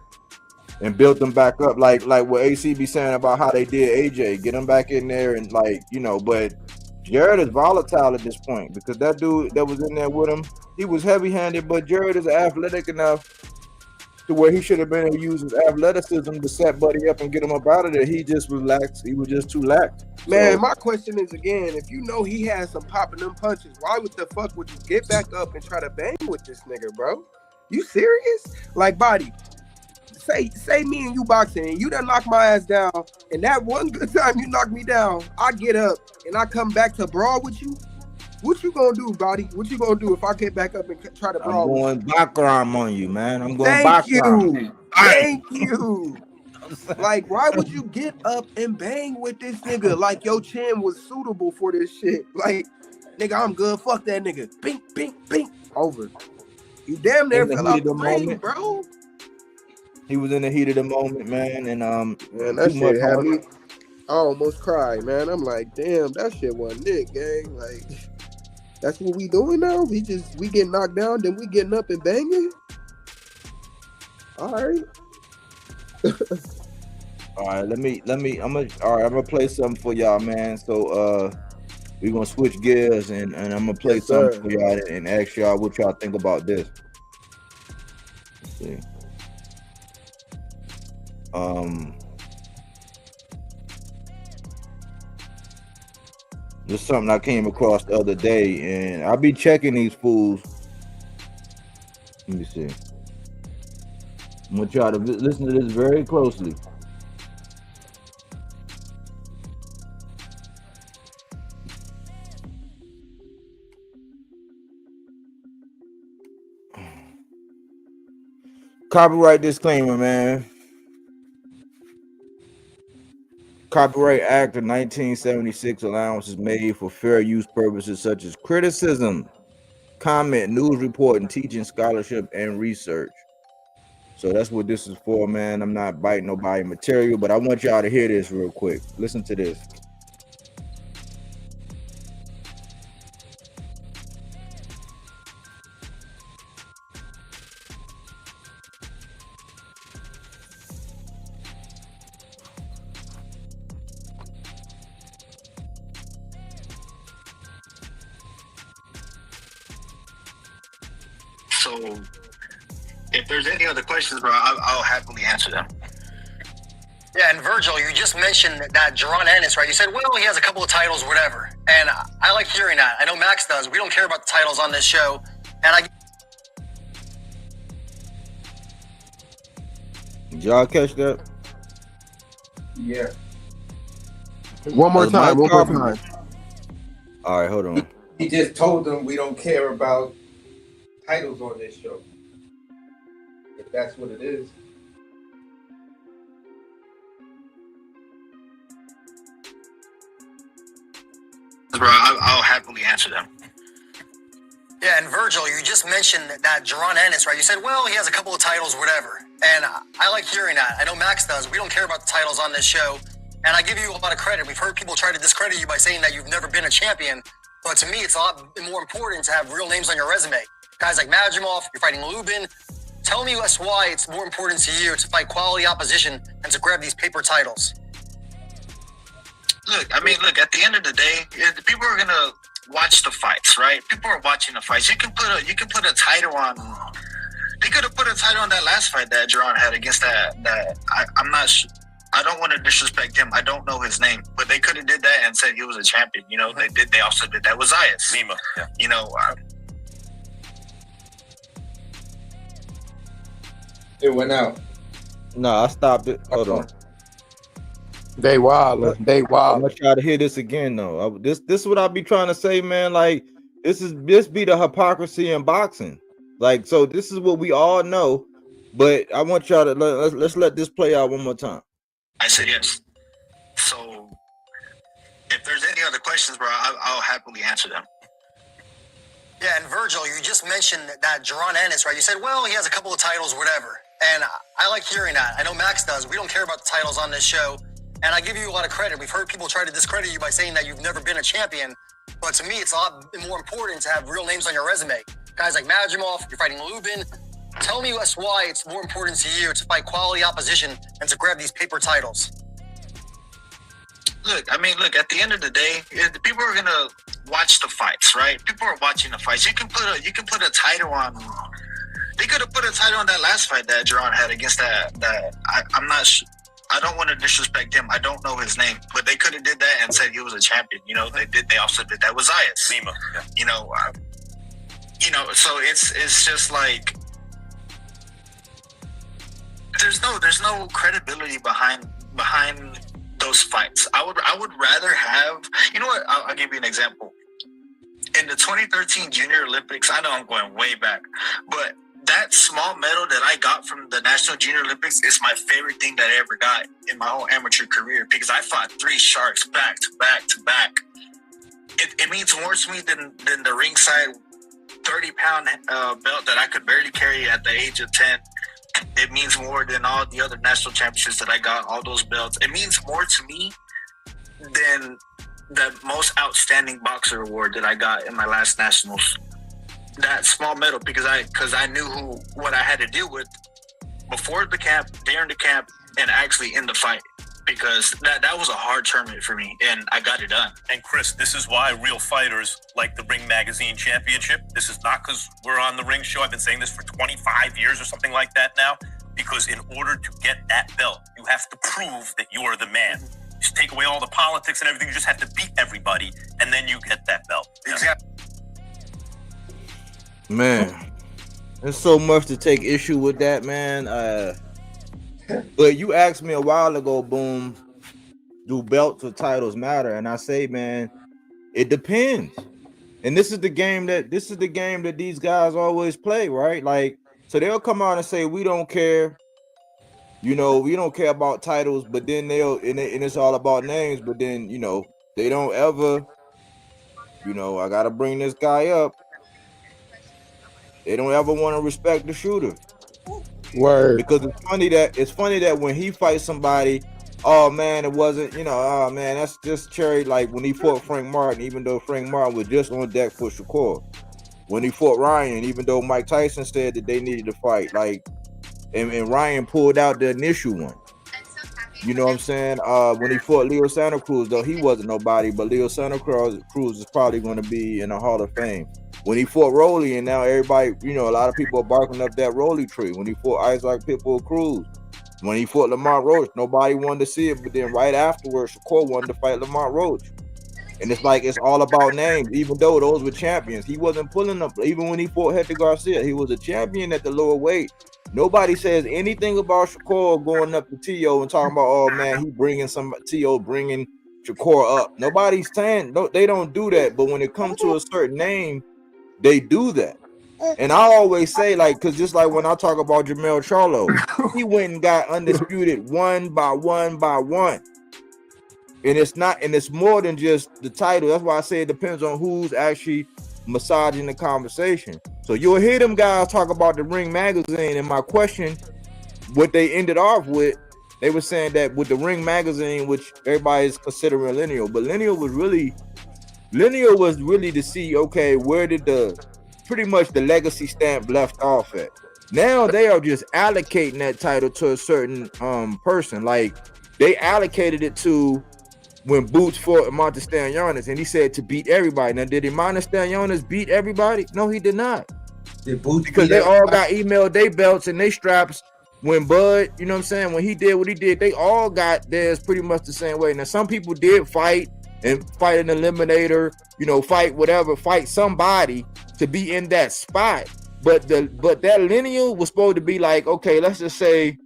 And built them back up, like what AC be saying about how they did AJ. Get him back in there and but Jared is volatile at this point because that dude that was in there with him, he was heavy-handed, but Jared is athletic enough to where he should have been able to use his athleticism to set Buddy up and get him up out of there. He just was lax. He was just too lax. Man, my question is again, if you know he has some popping them punches, why would the fuck would you get back up and try to bang with this nigga, bro? You serious? Like, Body, say me and you boxing and you done knock my ass down, and that one good time you knock me down, I get up and I come back to brawl with you. What you gonna do, Body? What you gonna do if I get back up and try to brawl? I'm going background on you, man. I'm going Thank background. you. Thank you. Like, why would you get up and bang with this nigga? Like, your chin was suitable for this shit. Like, nigga, I'm good. Fuck that nigga. Bink, bink, bink. Over. You damn near fell out the ring, bro. He was in the heat of the moment, man, and man, that shit had me. I almost cried, man. I'm like, damn, that shit wasn't it, gang. Like, that's what we doing now. We get knocked down, then we getting up and banging. All right. All right, I'm gonna play something for y'all, man. So we're gonna switch gears and I'm gonna play something for y'all and ask y'all what y'all think about this. Let's see. This is something I came across the other day, and I'll be checking these fools. Let me see. I want y'all to listen to this very closely. Copyright disclaimer, man. Copyright Act of 1976 allowance is made for fair use purposes such as criticism, comment, news reporting, teaching, scholarship, and research. So that's what this is for, man. I'm not biting nobody material, but I want y'all to hear this real quick. Listen to this. So, if there's any other questions, bro, I'll happily answer them. Yeah, and Virgil, you just mentioned that Jerron Ennis, right? You said, well, he has a couple of titles, whatever. And I like hearing that. I know Max does. We don't care about the titles on this show. And Did y'all catch that? Yeah. One more time. One more time. All right, hold on. He just told them we don't care about titles on this show. If that's what it is. Bro, I'll happily answer them. yeah, and Virgil, you just mentioned that Jerron Ennis, right? You said, well, he has a couple of titles, whatever. And I like hearing that. I know Max does. We don't care about the titles on this show. And I give you a lot of credit. We've heard people try to discredit you by saying that you've never been a champion. But to me, it's a lot more important to have real names on your resume. Guys like Majimov, you're fighting Lubin. Tell me that's why it's more important to you to fight quality opposition and to grab these paper titles. Look, at the end of the day, people are gonna watch the fights, right? People are watching the fights. You can put a title on. They could have put a title on that last fight that Jerron had against I'm not sure. I don't want to disrespect him. I don't know his name, but they could have did that and said he was a champion. You know, they did. They also did that with Zayas. Zima. Yeah. You know. It went out. No, I stopped it. Hold on. They wild. I want y'all to hear this again, though. This is what I be trying to say, man. Like this be the hypocrisy in boxing. Like, so this is what we all know, but I want y'all to let's let this play out one more time. I said yes. So, if there's any other questions, bro, I'll happily answer them. Yeah, and Virgil, you just mentioned that Jerron Ennis, right? You said, well, he has a couple of titles, whatever. And I like hearing that. I know Max does. We don't care about the titles on this show. And I give you a lot of credit. We've heard people try to discredit you by saying that you've never been a champion. But to me, it's a lot more important to have real names on your resume. Guys like Majimov, you're fighting Lubin. Tell me that's why it's more important to you to fight quality opposition and to grab these paper titles. Look, at the end of the day, people are gonna watch the fights, right? People are watching the fights. You can put a title on. They could have put a title on that last fight that Jerron had against I'm not sure. I don't want to disrespect him. I don't know his name, but they could have did that and said he was a champion. You know, they did. They also did that with Zayas. Zima. Yeah. So it's just like there's no credibility behind those fights. I would rather have. You know what? I'll give you an example. In the 2013 Junior Olympics, I know I'm going way back, but that small medal that I got from the National Junior Olympics is my favorite thing that I ever got in my whole amateur career because I fought 3 sharks back to back to back. It means more to me than the ringside 30-pound belt that I could barely carry at the age of 10. It means more than all the other national championships that I got, all those belts. It means more to me than the most outstanding boxer award that I got in my last nationals. That small medal because I knew what I had to deal with before the camp, during the camp, and actually in the fight. Because that was a hard tournament for me, and I got it done. And Chris, this is why real fighters like the Ring Magazine Championship. This is not because we're on the Ring Show. I've been saying this for 25 years or something like that now. Because in order to get that belt, you have to prove that you're the man. Just take away all the politics and everything. You just have to beat everybody, and then you get that belt. Exactly. Man, There's so much to take issue with that, man. But you asked me a while ago, Boom, do belts or titles matter? And I say, man, it depends. And this is the game that these guys always play, right? Like, so they'll come out and say, we don't care. We don't care about titles, but then and it's all about names, but then, they don't ever, I gotta bring this guy up. They don't ever want to respect the shooter. Word. Because it's funny that when he fights somebody, oh man, it wasn't, oh man, that's just cherry. Like when he fought Frank Martin, even though Frank Martin was just on deck for Shakur. When he fought Ryan, even though Mike Tyson said that they needed to fight, like, and Ryan pulled out the initial one. You know what I'm saying? When he fought Leo Santa Cruz, though, he wasn't nobody, but Leo Santa Cruz is probably going to be in the Hall of Fame. When he fought Rolly, and now everybody, a lot of people are barking up that Rolly tree. When he fought Isaac Pitbull Cruz, when he fought Lamont Roach, nobody wanted to see it, but then right afterwards, Shakur wanted to fight Lamont Roach. And it's like, it's all about names, even though those were champions. He wasn't pulling up, even when he fought Hector Garcia, he was a champion at the lower weight. Nobody says anything about Shakur going up to T.O. and talking about, oh man, he bringing T.O. bringing Shakur up. Nobody's saying, no, they don't do that. But when it comes to a certain name, they do that. And I always say, like, because just like when I talk about Jermell Charlo, he went and got undisputed one by one by one. And it's more than just the title. That's why I say it depends on who's actually massaging the conversation. So you'll hear them guys talk about the Ring magazine, and my question, what they ended off with, they were saying that with the Ring magazine, which everybody's considering lineal, but lineal was really to see, okay, where did pretty much the legacy stamp left off at. Now they are just allocating that title to a certain person. Like they allocated it to when Boots fought Montes Stanionis, and he said to beat everybody. Now, did Montes Stanionis beat everybody? No, he did not. Did Boots because they all got emailed their belts and they straps when Bud, you know what I'm saying, when he did what he did, they all got theirs pretty much the same way. Now, some people did fight and fight an eliminator, fight somebody to be in that spot. But that lineal was supposed to be like, okay, let's just say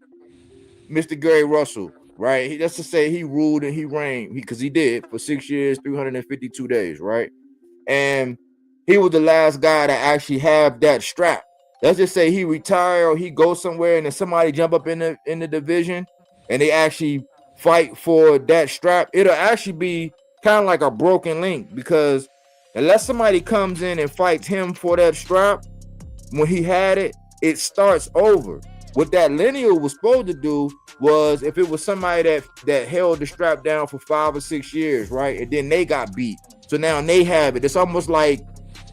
Mr. Gary Russell, right? Let's just say he ruled and he reigned, because he did for 6 years, 352 days, right? And he was the last guy to actually have that strap. Let's just say he retired or he goes somewhere and then somebody jump up in the division and they actually fight for that strap. It'll actually be kind of like a broken link, because unless somebody comes in and fights him for that strap when he had it, it starts over. What that lineal was supposed to do was, if it was somebody that held the strap down for 5 or 6 years, right, and then they got beat, so now they have it. It's almost like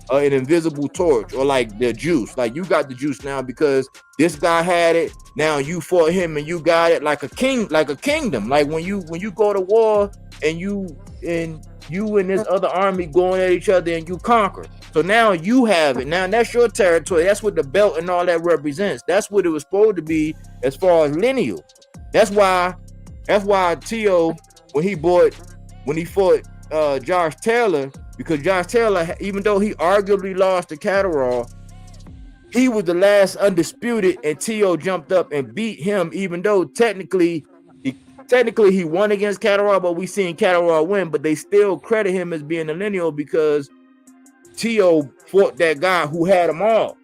an invisible torch, or like the juice. Like you got the juice now because this guy had it. Now you fought him and you got it, like a king, like a kingdom. Like when you go to war and you and this other army going at each other and you conquer. So now you have it. Now that's your territory. That's what the belt and all that represents. That's what it was supposed to be as far as lineal. That's why T.O. when he fought Josh Taylor, because Josh Taylor, even though he arguably lost to Catterall, he was the last undisputed, and T.O. jumped up and beat him, even though technically he won against Catterall, but we seen Catterall win, but they still credit him as being a lineal because T.O. fought that guy who had them all.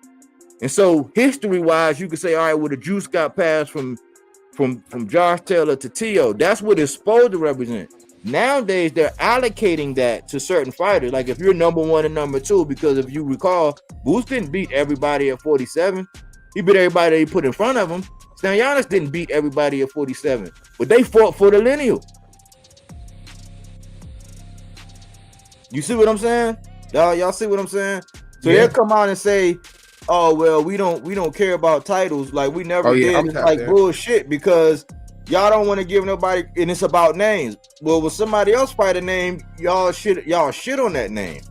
And so history-wise, you could say, all right, well, the juice got passed from Josh Taylor to T.O. That's what it's supposed to represent. Nowadays, they're allocating that to certain fighters. Like if you're number 1 and number 2, because if you recall, Boots didn't beat everybody at 47. He beat everybody that he put in front of him. Stanionis didn't beat everybody at 47, but they fought for the lineal. You see what I'm saying? Y'all see what I'm saying? So they'll come out and say, oh, well, we don't care about titles. Like we never did. It's like bullshit, because y'all don't want to give nobody, and it's about names. Well, when somebody else fight a name, y'all shit on that name.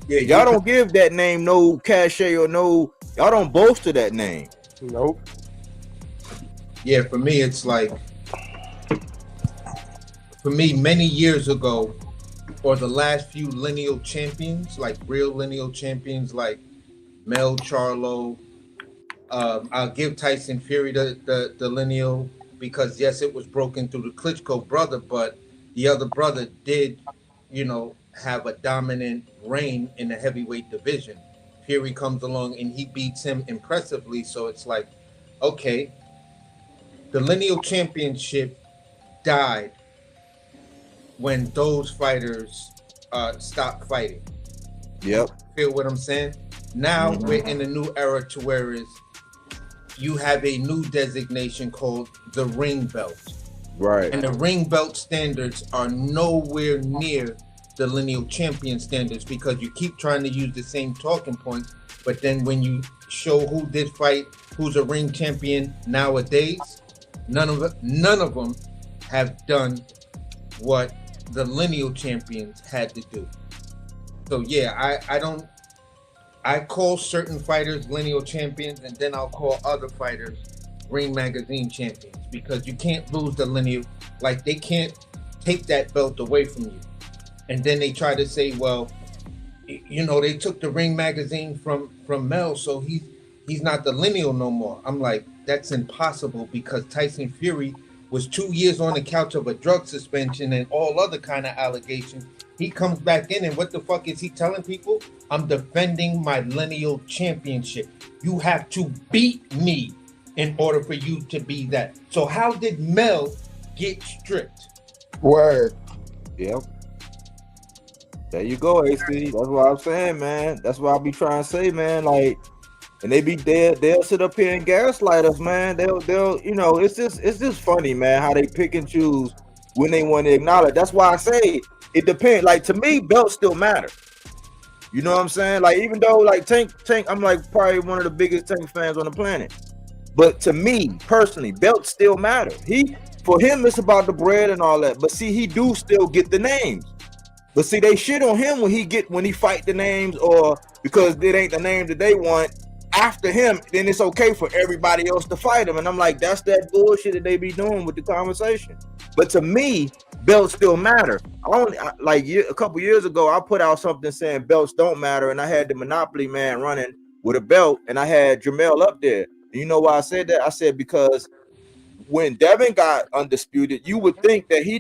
Yeah, y'all don't give that name no cachet or no, y'all don't boast to that name. Nope. Yeah, for me, it's like, many years ago, or the last few lineal champions, like real lineal champions, like Mel Charlo, I'll give Tyson Fury the lineal because yes, it was broken through the Klitschko brother, but the other brother did, have a dominant reign in the heavyweight division. Fury comes along and he beats him impressively. So it's like, okay, the lineal championship died when those fighters stopped fighting. Yep. Feel what I'm saying? Now we're in a new era to where you have a new designation called the ring belt. Right. And the ring belt standards are nowhere near the lineal champion standards because you keep trying to use the same talking points, but then when you show who did fight, who's a ring champion nowadays, none of them have done what the lineal champions had to do. So yeah, I call certain fighters lineal champions, and then I'll call other fighters Ring Magazine champions because you can't lose the lineal. Like, they can't take that belt away from you. And then they try to say, well, they took the Ring Magazine from Mel, so he's not the lineal no more. I'm like, that's impossible because Tyson Fury was 2 years on the couch of a drug suspension and all other kind of allegations. He comes back in, and what the fuck is he telling people? I'm defending my lineal championship. You have to beat me in order for you to be that. So how did Mel get stripped? Word. Yep. There you go, AC. That's what I'm saying, man. That's what I be trying to say, man. Like, and they'll sit up here and gaslight us, man. They'll it's just funny, man, how they pick and choose when they want to acknowledge. That's why I say it depends. Like, to me, belts still matter. You know what I'm saying? Like, even though like Tank, I'm like probably one of the biggest Tank fans on the planet. But to me personally, belts still matter. For him, it's about the bread and all that. But see, he do still get the names. But see, they shit on him when he fight the names, or because it ain't the name that they want. After him, then it's okay for everybody else to fight him. And I'm like, that's that bullshit that they be doing with the conversation. But to me, belts still matter. A couple years ago, I put out something saying belts don't matter, and I had the Monopoly man running with a belt, and I had Jamel up there. And you know why I said that? I said because when Devin got undisputed, you would think that he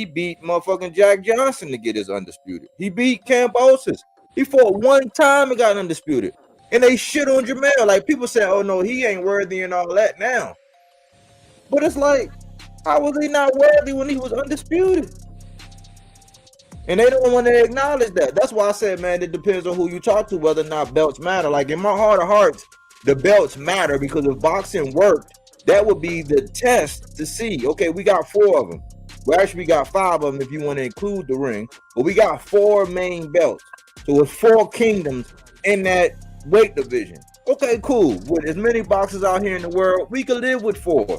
beat motherfucking Jack Johnson to get his undisputed. He beat Kambosos. He fought one time and got undisputed. And they shit on Jamel. Like, people say, oh no, he ain't worthy and all that now. But it's like, how was he not worthy when he was undisputed? And they don't want to acknowledge that. That's why I said, man, it depends on who you talk to, whether or not belts matter. Like, in my heart of hearts, the belts matter, because if boxing worked, that would be the test to see. Okay, we got 4 of them. Well, actually, we got 5 of them if you want to include the ring. But we got 4 main belts. So it's 4 kingdoms in that weight division. Okay, cool. With as many boxers out here in the world, we can live with 4.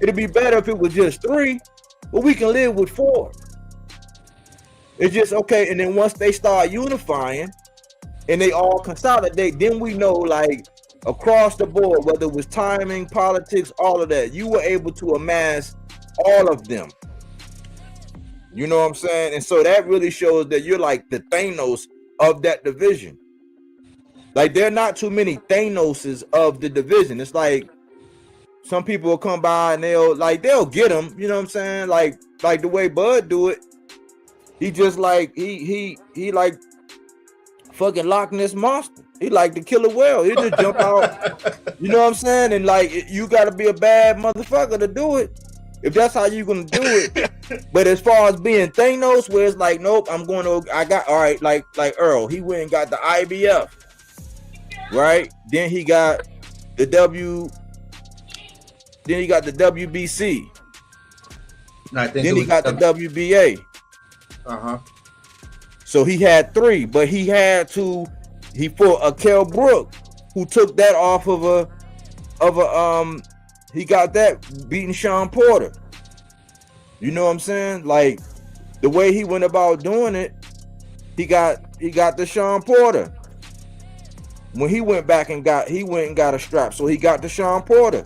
It'd be better if it was just 3, but we can live with 4. It's just okay. And then once they start unifying and they all consolidate, then we know, like, across the board, whether it was timing, politics, all of that, you were able to amass all of them. You know what I'm saying? And so that really shows that you're like the Thanos of that division. Like, there are not too many Thanoses of the division. It's like some people will come by and they'll get them. You know what I'm saying? Like the way Bud do it. He just like he like fucking Loch Ness monster. He like the killer whale. He just jump out. You know what I'm saying? And like, you got to be a bad motherfucker to do it, if that's how you gonna do it. But as far as being Thanos, where it's like, nope, all right, like Earl, he went and got the IBF. Right? Then he got the WBC. Then he got the WBA. Uh-huh. So he had 3, but he fought a Kell Brook, who took that off of he got that beating Sean Porter. You know what I'm saying? Like, the way he went about doing it, he got the Sean Porter. When he went and got a strap, so he got the Sean Porter.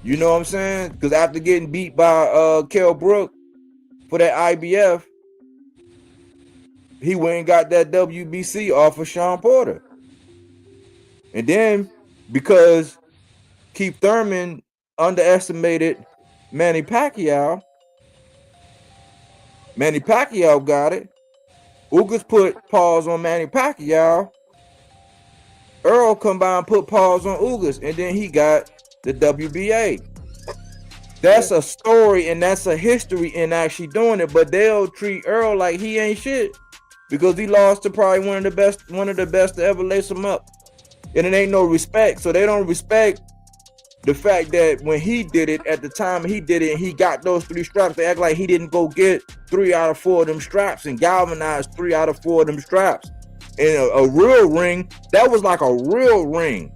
You know what I'm saying? Because after getting beat by Kell Brook for that IBF, he went and got that WBC off of Sean Porter. And then because Keith Thurman underestimated Manny Pacquiao. Manny Pacquiao got it. Ugas put pause on Manny Pacquiao. Earl come by and put pause on Ugas, and then he got the WBA. That's a story and that's a history in actually doing it, but they'll treat Earl like he ain't shit because he lost to probably one of the best to ever lace him up. And it ain't no respect. So they don't respect the fact that when he did it, at the time he did it and he got those 3 straps, they act like he didn't go get 3 out of 4 of them straps and galvanized 3 out of 4 of them straps. In a real ring, that was like a real ring.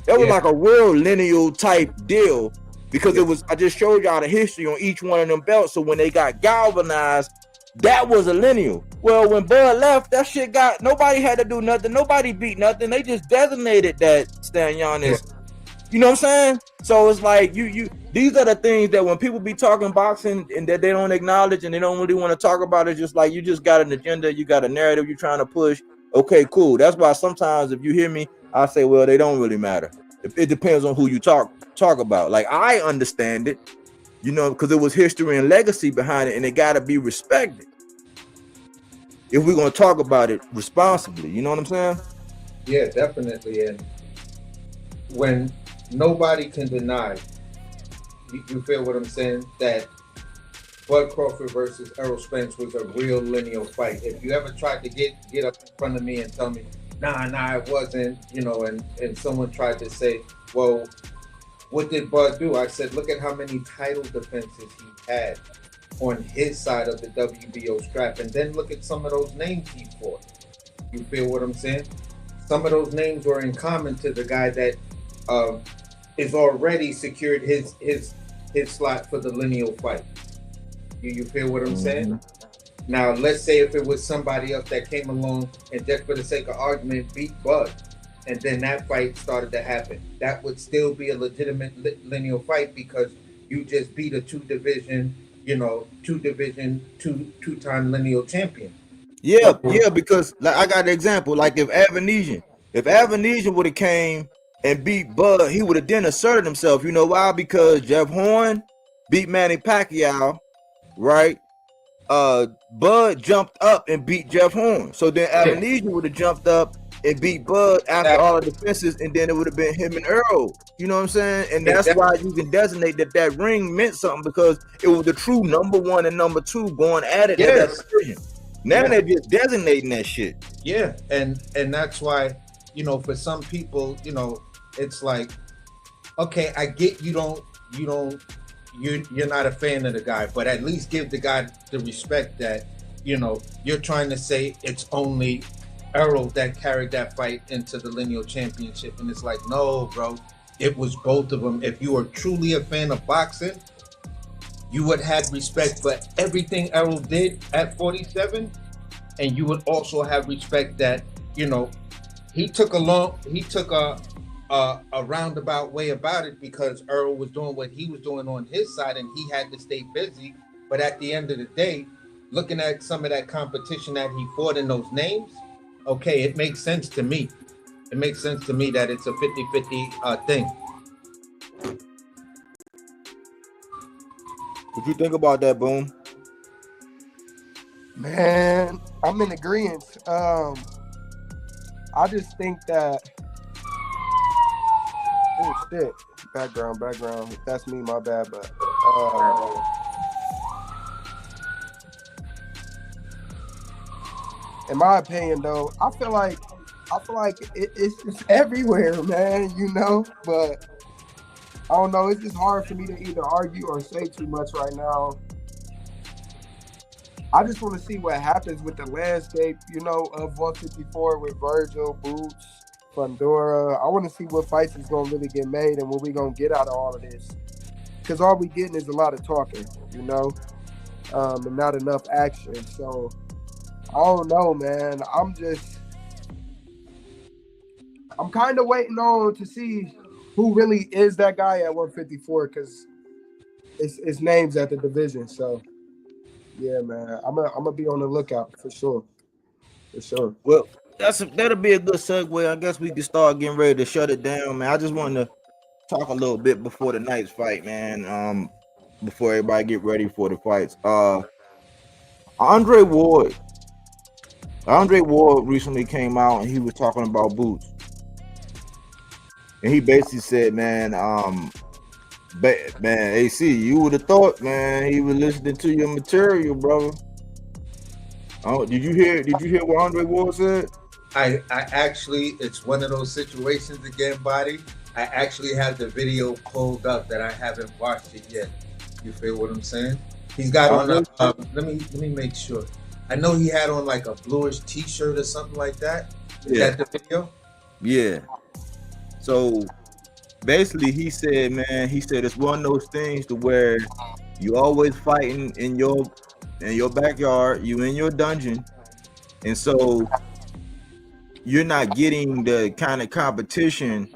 That was like a real lineal type deal because it was, I just showed y'all the history on each one of them belts. So when they got galvanized, that was a lineal. Well, when Bud left, that shit got, nobody had to do nothing. Nobody beat nothing. They just designated that Stanionis. You know what I'm saying? So it's like these are the things that when people be talking boxing and that they don't acknowledge and they don't really want to talk about it, just like you just got an agenda, you got a narrative you're trying to push. Okay, cool. That's why sometimes if you hear me, I say, well, they don't really matter. It depends on who you talk about. Like I understand it, you know, because it was history and legacy behind it, and it got to be respected if we're gonna talk about it responsibly. You know what I'm saying? Yeah, definitely. And when nobody can deny, you feel what I'm saying, that Bud Crawford versus Errol Spence was a real lineal fight. If you ever tried to get up in front of me and tell me, nah, it wasn't, you know, and someone tried to say, well, what did Bud do? I said, look at how many title defenses he had on his side of the WBO strap, and then look at some of those names he fought. You feel what I'm saying? Some of those names were in common to the guy that is already secured his slot for the lineal fight. You feel what I'm saying? Now, let's say if it was somebody else that came along and just for the sake of argument beat Bud, and then that fight started to happen, that would still be a legitimate lineal fight because you just beat a two-time lineal champion. Yeah, because like I got an example. Like if Avanesian would have came and beat Bud, he would have then asserted himself. You know why? Because Jeff Horn beat Manny Pacquiao, right? Bud jumped up and beat Jeff Horn. So then Avanesian would have jumped up and beat Bud after all the defenses, and then it would have been him and Earl. You know what I'm saying? And that's why you can designate that ring meant something, because it was the true number 1 and number 2 going at it at that division. Now they're just designating that shit. Yeah, and that's why, you know, for some people, you know, it's like, okay, I get you're not a fan of the guy, but at least give the guy the respect that, you know, you're trying to say it's only Errol that carried that fight into the lineal championship. And it's like, no, bro, it was both of them. If you are truly a fan of boxing, you would have respect for everything Errol did at 47, and you would also have respect that, you know, he took a roundabout way about it because Errol was doing what he was doing on his side and he had to stay busy. But at the end of the day, looking at some of that competition that he fought in those names, okay, it makes sense to me. It makes sense to me that it's a 50-50 thing. What you think about that, Boom? Man, I'm in agreement. I just think that, oh shit, background. That's me, my bad. But in my opinion, though, I feel like it's everywhere, man. You know, but I don't know. It's just hard for me to either argue or say too much right now. I just want to see what happens with the landscape, you know, of 154 with Virgil, Boots, Fundora. I want to see what fights is going to really get made and what we're going to get out of all of this. Because all we getting is a lot of talking, you know, and not enough action. So, I don't know, man. I'm kind of waiting on to see who really is that guy at 154, because it's names at the division. So, yeah, man, I'm gonna be on the lookout for sure. Well, that'll be a good segue. I guess we can start getting ready to shut it down, man. I just wanted to talk a little bit before the night's fight, man. Before everybody get ready for the fights. Andre Ward. Andre Ward recently came out and he was talking about Boots. And he basically said, man, AC, you would have thought, man, he was listening to your material, brother. Oh, did you hear what Andre Ward said? I actually, it's one of those situations again, Body. I actually have the video pulled up that I haven't watched it yet. You feel what I'm saying? He's got on a, let me make sure. I know he had on like a bluish t-shirt or something like that. Is that the video? Yeah. So basically he said it's one of those things to where you always fighting in your backyard, you in your dungeon, and so you're not getting the kind of competition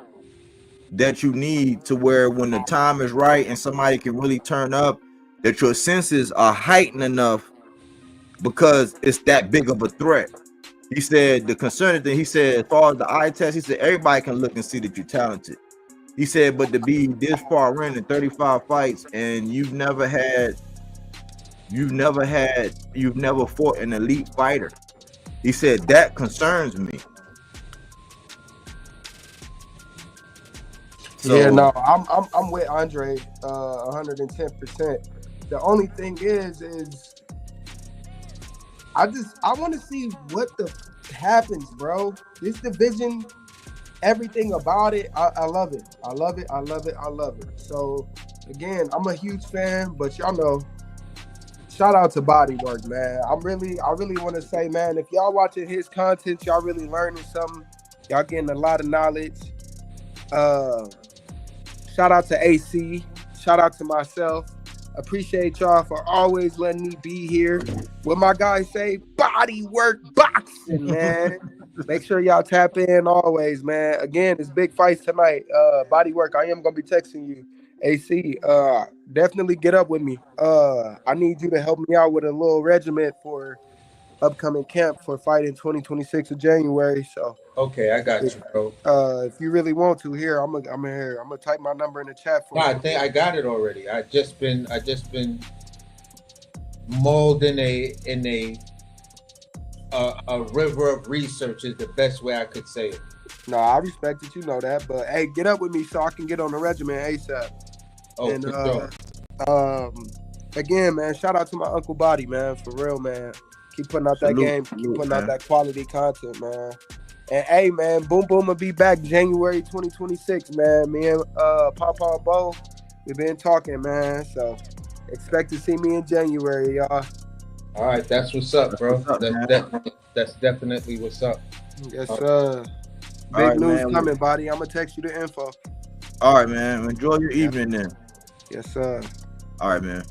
that you need to where when the time is right and somebody can really turn up, that your senses are heightened enough because it's that big of a threat. He said the concerning thing, he said, as far as the eye test, he said everybody can look and see that you're talented. He said, but to be this far in 35 fights and you've never fought an elite fighter. He said that concerns me. So, yeah, no, I'm with Andre 110%. The only thing is I want to see what happens, bro. This division, everything about it, I love it. I love it. So again, I'm a huge fan, but y'all know, shout out to Bodywork, man. I really want to say, man, if y'all watching his content, y'all really learning something. Y'all getting a lot of knowledge. Shout out to AC. Shout out to myself. Appreciate y'all for always letting me be here. What my guys say, Bodywork boxing, man. Make sure y'all tap in always, man. Again, it's big fights tonight. Bodywork, I am gonna be texting you. AC, definitely get up with me. I need you to help me out with a little regiment for upcoming camp for fighting 2026 of January. So okay, I got you, bro. If you really want to, here I'm gonna type my number in the chat for you. I think I got it already. I just been mauled in a river of research is the best way I could say it. No, I respect it. You know that, but hey, get up with me so I can get on the regiment ASAP. Oh, and for sure. Again, man, shout out to my Uncle Body, man, for real, man. Keep putting out that game, keep putting out that quality content, man. And hey, man, Boom Boom will be back January 2026, man. Me and Papa Bo, we've been talking, man. So expect to see me in January, y'all. All right, that's what's up, bro. That's definitely what's up. Yes, sir. Big news coming, Body. I'm gonna text you the info. All right, man. Enjoy your evening then. Yes, sir. All right, man.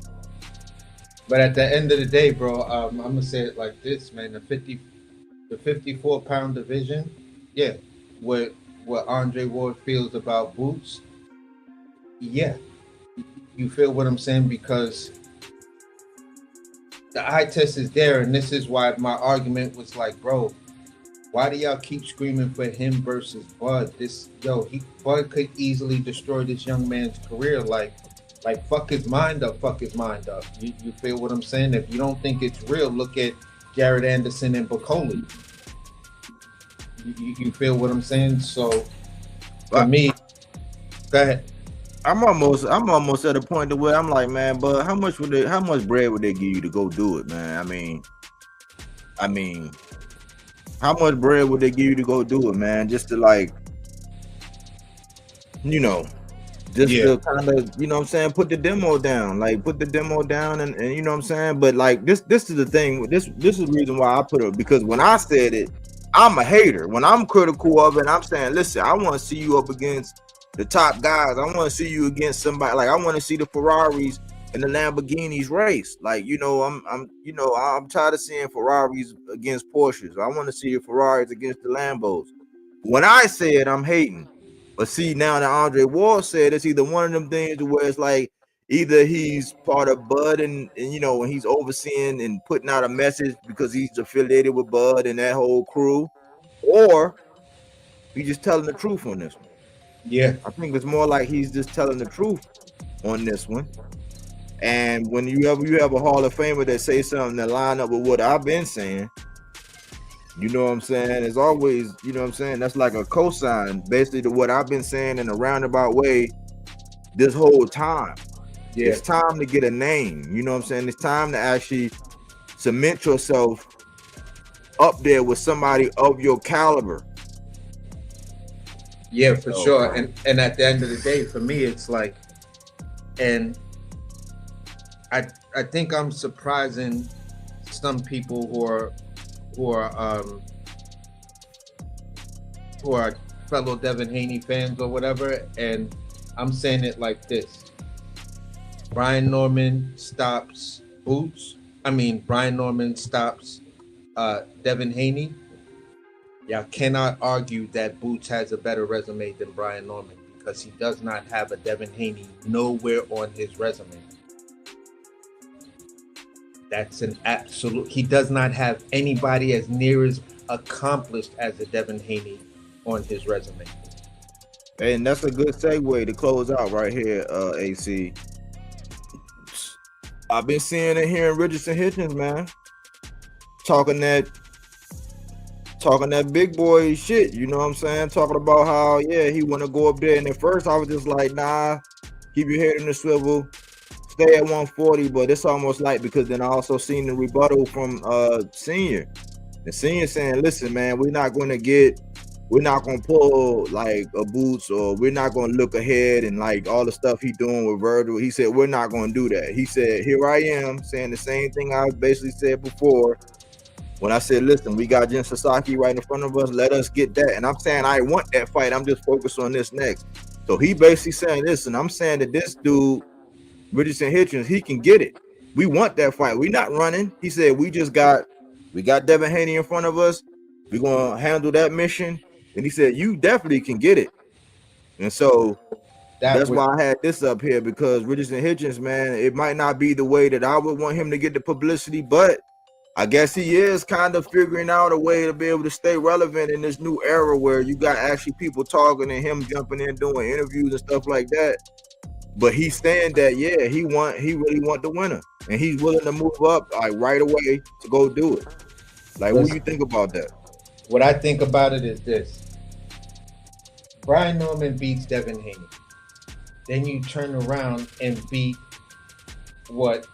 But at the end of the day, bro, I'm gonna say it like this, man. The 54-pound division, yeah. What Andre Ward feels about Boots, yeah. You feel what I'm saying? Because the eye test is there, and this is why my argument was like, bro, why do y'all keep screaming for him versus Bud? Bud could easily destroy this young man's career. Like fuck his mind up. You feel what I'm saying? If you don't think it's real, look at Jared Anderson and Bacoli. You feel what I'm saying? So for me, go ahead. I'm almost at a point to where I'm like, man, but how much bread would they give you to go do it, man? I mean, how much bread would they give you to go do it, man? Just to like, you know, to kind of, you know what I'm saying, put the demo down, and you know what I'm saying? But like this is the thing, this is the reason why I put it, because when I said it, I'm a hater. When I'm critical of it, I'm saying, listen, I want to see you up against the top guys. I want to see you against somebody, like I want to see the Ferraris and the Lamborghinis race. Like, you know, I'm tired of seeing Ferraris against Porsches. I want to see the Ferraris against the Lambos. When I said I'm hating, but see, now that Andre Ward said, it's either one of them things where it's like either he's part of Bud and you know, when he's overseeing and putting out a message because he's affiliated with Bud and that whole crew, or he just telling the truth on this one. Yeah. I think it's more like he's just telling the truth on this one. And when you have a Hall of Famer that say something that line up with what I've been saying, you know what I'm saying? It's always, you know what I'm saying? That's like a cosign, basically, to what I've been saying in a roundabout way this whole time. Yeah. It's time to get a name. You know what I'm saying? It's time to actually cement yourself up there with somebody of your caliber. Yeah, for sure. And at the end of the day, for me, it's like, and I think I'm surprising some people who are fellow Devin Haney fans or whatever, and I'm saying it like this: Brian Norman stops Boots. Brian Norman stops Devin Haney. Y'all cannot argue that Boots has a better resume than Brian Norman, because he does not have a Devin Haney nowhere on his resume. That's an absolute. He does not have anybody as near as accomplished as a Devin Haney on his resume. And that's a good segue to close out right here, AC. I've been seeing and hearing Richardson Hitchins, man, talking that big boy shit, you know what I'm saying? Talking about how, yeah, he want to go up there. And at first I was just like, nah, keep your head in the swivel, stay at 140. But it's almost like, because then I also seen the rebuttal from Senior. The Senior saying, listen, man, we're not going to pull like a Boots, or we're not going to look ahead and like all the stuff he doing with Virgil. He said, we're not going to do that. He said, here I am saying the same thing I basically said before. When I said, listen, we got Jen Sasaki right in front of us, let us get that. And I'm saying I want that fight. I'm just focused on this next. So he basically saying, listen, I'm saying that this dude, Richardson Hitchins, he can get it. We want that fight. We're not running. He said, we got Devin Haney in front of us. We're going to handle that mission. And he said, you definitely can get it. And so that's why I had this up here, because Richardson Hitchins, man, it might not be the way that I would want him to get the publicity, but I guess he is kind of figuring out a way to be able to stay relevant in this new era where you got actually people talking and him jumping in doing interviews and stuff like that. But he's saying that, yeah, he really want the winner, and he's willing to move up like right away to go do it. Like, what do you think about that? What I think about it is this: Brian Norman beats Devin Haney. Then you turn around and beat what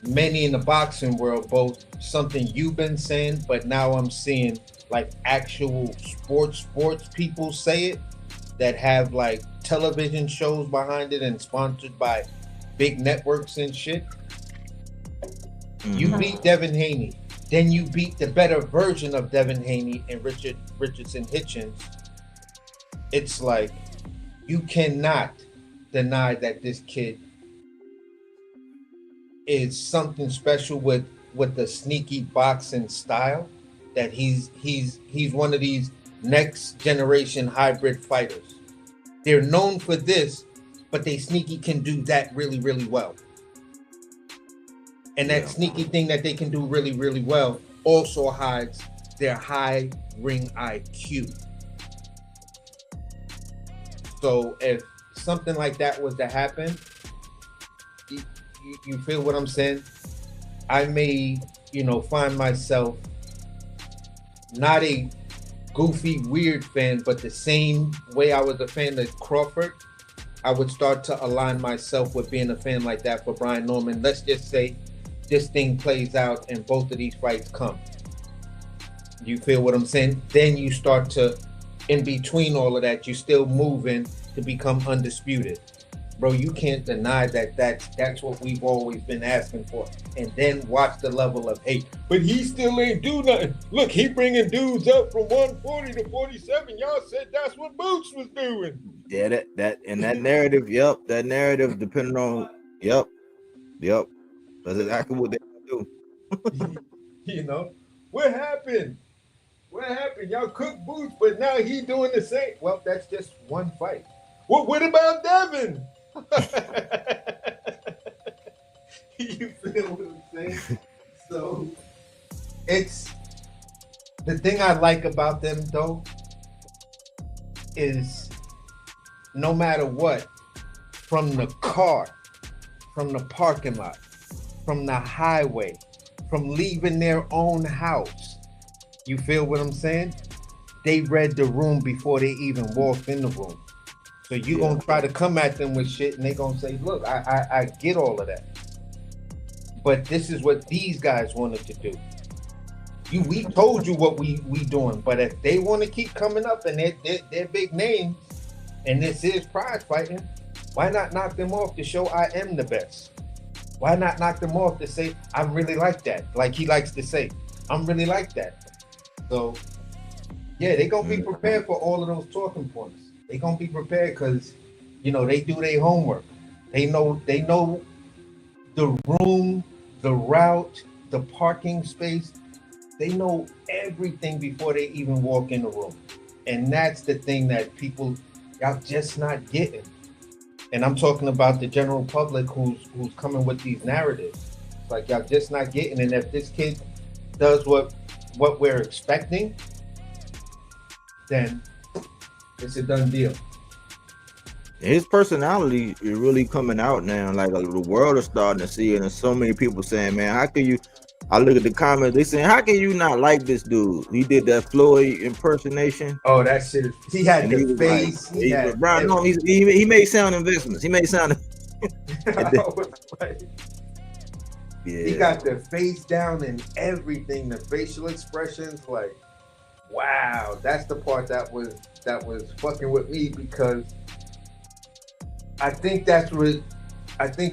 many in the boxing world, both something you've been saying, but now I'm seeing like actual sports people say it, that have like television shows behind it and sponsored by big networks and shit. You beat Devin Haney, then you beat the better version of Devin Haney and Richardson Hitchins. It's like, you cannot deny that this kid is something special with the sneaky boxing style, that he's one of these next generation hybrid fighters. They're known for this, but they sneaky can do that really, really well. And that sneaky thing that they can do really, really well also hides their high ring IQ. So if something like that was to happen, you feel what I'm saying? I may, find myself not a goofy, weird fan, but the same way I was a fan of Crawford, I would start to align myself with being a fan like that for Brian Norman. Let's just say this thing plays out and both of these fights come. You feel what I'm saying? Then you start to, in between all of that, you're still moving to become undisputed. Bro, you can't deny that that's what we've always been asking for. And then watch the level of hate. But he still ain't do nothing. Look, he bringing dudes up from 140 to 47. Y'all said that's what Boots was doing. Yeah, that narrative, that narrative, depending on, that's exactly what they do. What happened? What happened? Y'all cooked Boots, but now he doing the same. Well, that's just one fight. What about Devin? You feel what I'm saying? So The thing I like about them though is no matter what, from the car, from the parking lot, from the highway, from leaving their own house, you feel what I'm saying? They read the room before they even walked in the room. So you gonna try to come at them with shit and they gonna say, look, I get all of that. But this is what these guys wanted to do. We told you what we doing, but if they want to keep coming up and they're big names, and this is prize fighting, why not knock them off to show I am the best? Why not knock them off to say, I'm really like that? Like he likes to say, I'm really like that. So, yeah, they going to be prepared for all of those talking points. They going to be prepared because, you know, they do their homework. They know the room, the route, the parking space. They know everything before they even walk in the room. And that's the thing that people, y'all just not getting. And I'm talking about the general public who's coming with these narratives. It's like y'all just not getting. And if this kid does what we're expecting, then it's a done deal. His personality is really coming out now. Like the world is starting to see it, and so many people saying, "Man, how can you?" I look at the comments. They saying, "How can you not like this dude? He did that Floyd impersonation." Oh, that shit! He had the face. Like, bro, no, he made sound investments. He made sound. Right. Yeah. He got the face down and everything. The facial expressions, like, wow, that's the part that was fucking with me because I think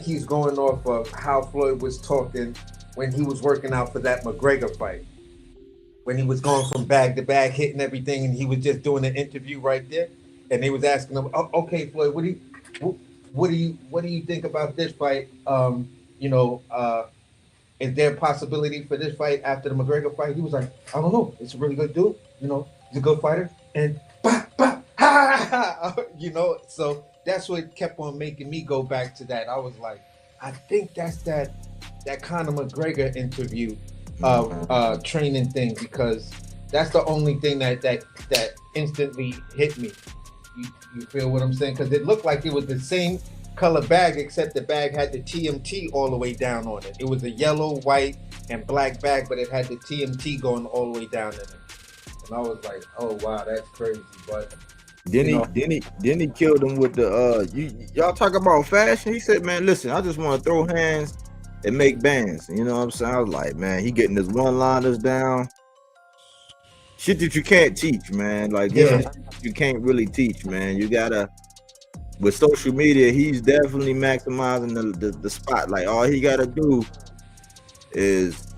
he's going off of how Floyd was talking when he was working out for that McGregor fight. When he was going from bag to bag, hitting everything, and he was just doing an interview right there. And they was asking him, oh, "Okay, Floyd, what do you think about this fight? Is there a possibility for this fight after the McGregor fight?" He was like, "I don't know. It's a really good dude. You know, he's a good fighter." And so that's what kept on making me go back to that. I was like, I think that's that Conor McGregor interview training thing, because that's the only thing that instantly hit me. You feel what I'm saying? Because it looked like it was the same color bag, except the bag had the TMT all the way down on it. It was a yellow, white, and black bag, but it had the TMT going all the way down in it. And I was like, oh wow, that's crazy. But then he killed him with the y'all talk about fashion. He said, "Man, listen, I just want to throw hands and make bands." You know what I'm saying? I was like, man, he getting his one-liners down. Shit that you can't teach, man. Like, you can't really teach, man. You gotta, with social media, he's definitely maximizing the spotlight. All he gotta do is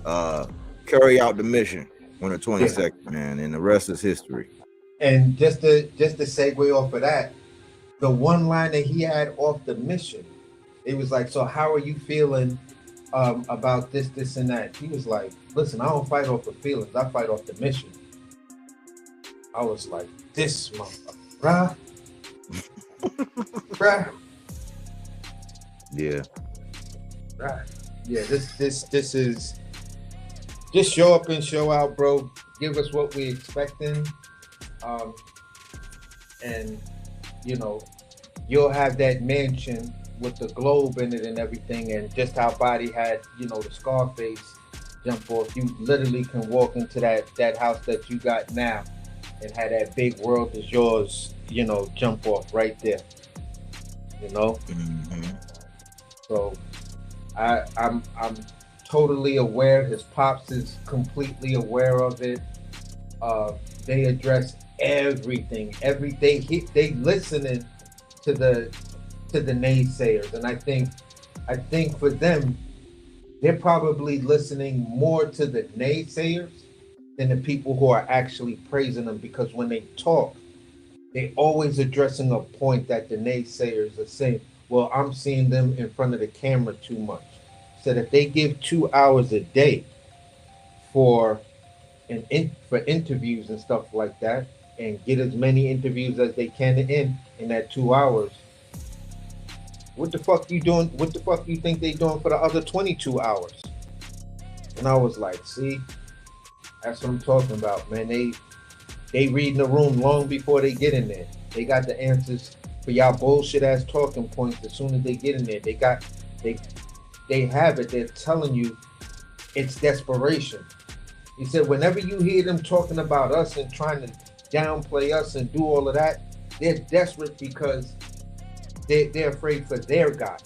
carry out the mission on the 22nd, man, and the rest is history. And just to segue off of that, the one line that he had off the mission, it was like, "So how are you feeling about this and that?" He was like, "Listen, I don't fight off the feelings. I fight off the mission." I was like, this motherfucker, bruh. Yeah. Right. Yeah, this is just show up and show out, bro. Give us what we expecting. And you know, you'll have that mansion with the globe in it and everything, and just how Body had, you know, the Scarface jump off. You literally can walk into that house that you got now and have that big world is yours, you know, jump off right there. You know? Mm-hmm. So I'm totally aware. His pops is completely aware of it. They address everything. They listening to the naysayers, and I think for them, they're probably listening more to the naysayers than the people who are actually praising them, because when they talk, they always addressing a point that the naysayers are saying, "Well, I'm seeing them in front of the camera too much." So that if they give 2 hours a day for interviews and stuff like that, and get as many interviews as they can in that 2 hours, what the fuck you doing? What the fuck you think they doing for the other 22 hours? And I was like, see, That's what I'm talking about, man. They reading the room long before they get in there. They got the answers for y'all bullshit ass talking points as soon as they get in there. They have it. They're telling you it's desperation. He said whenever you hear them talking about us and trying to downplay us and do all of that, they're desperate because they're afraid for their God.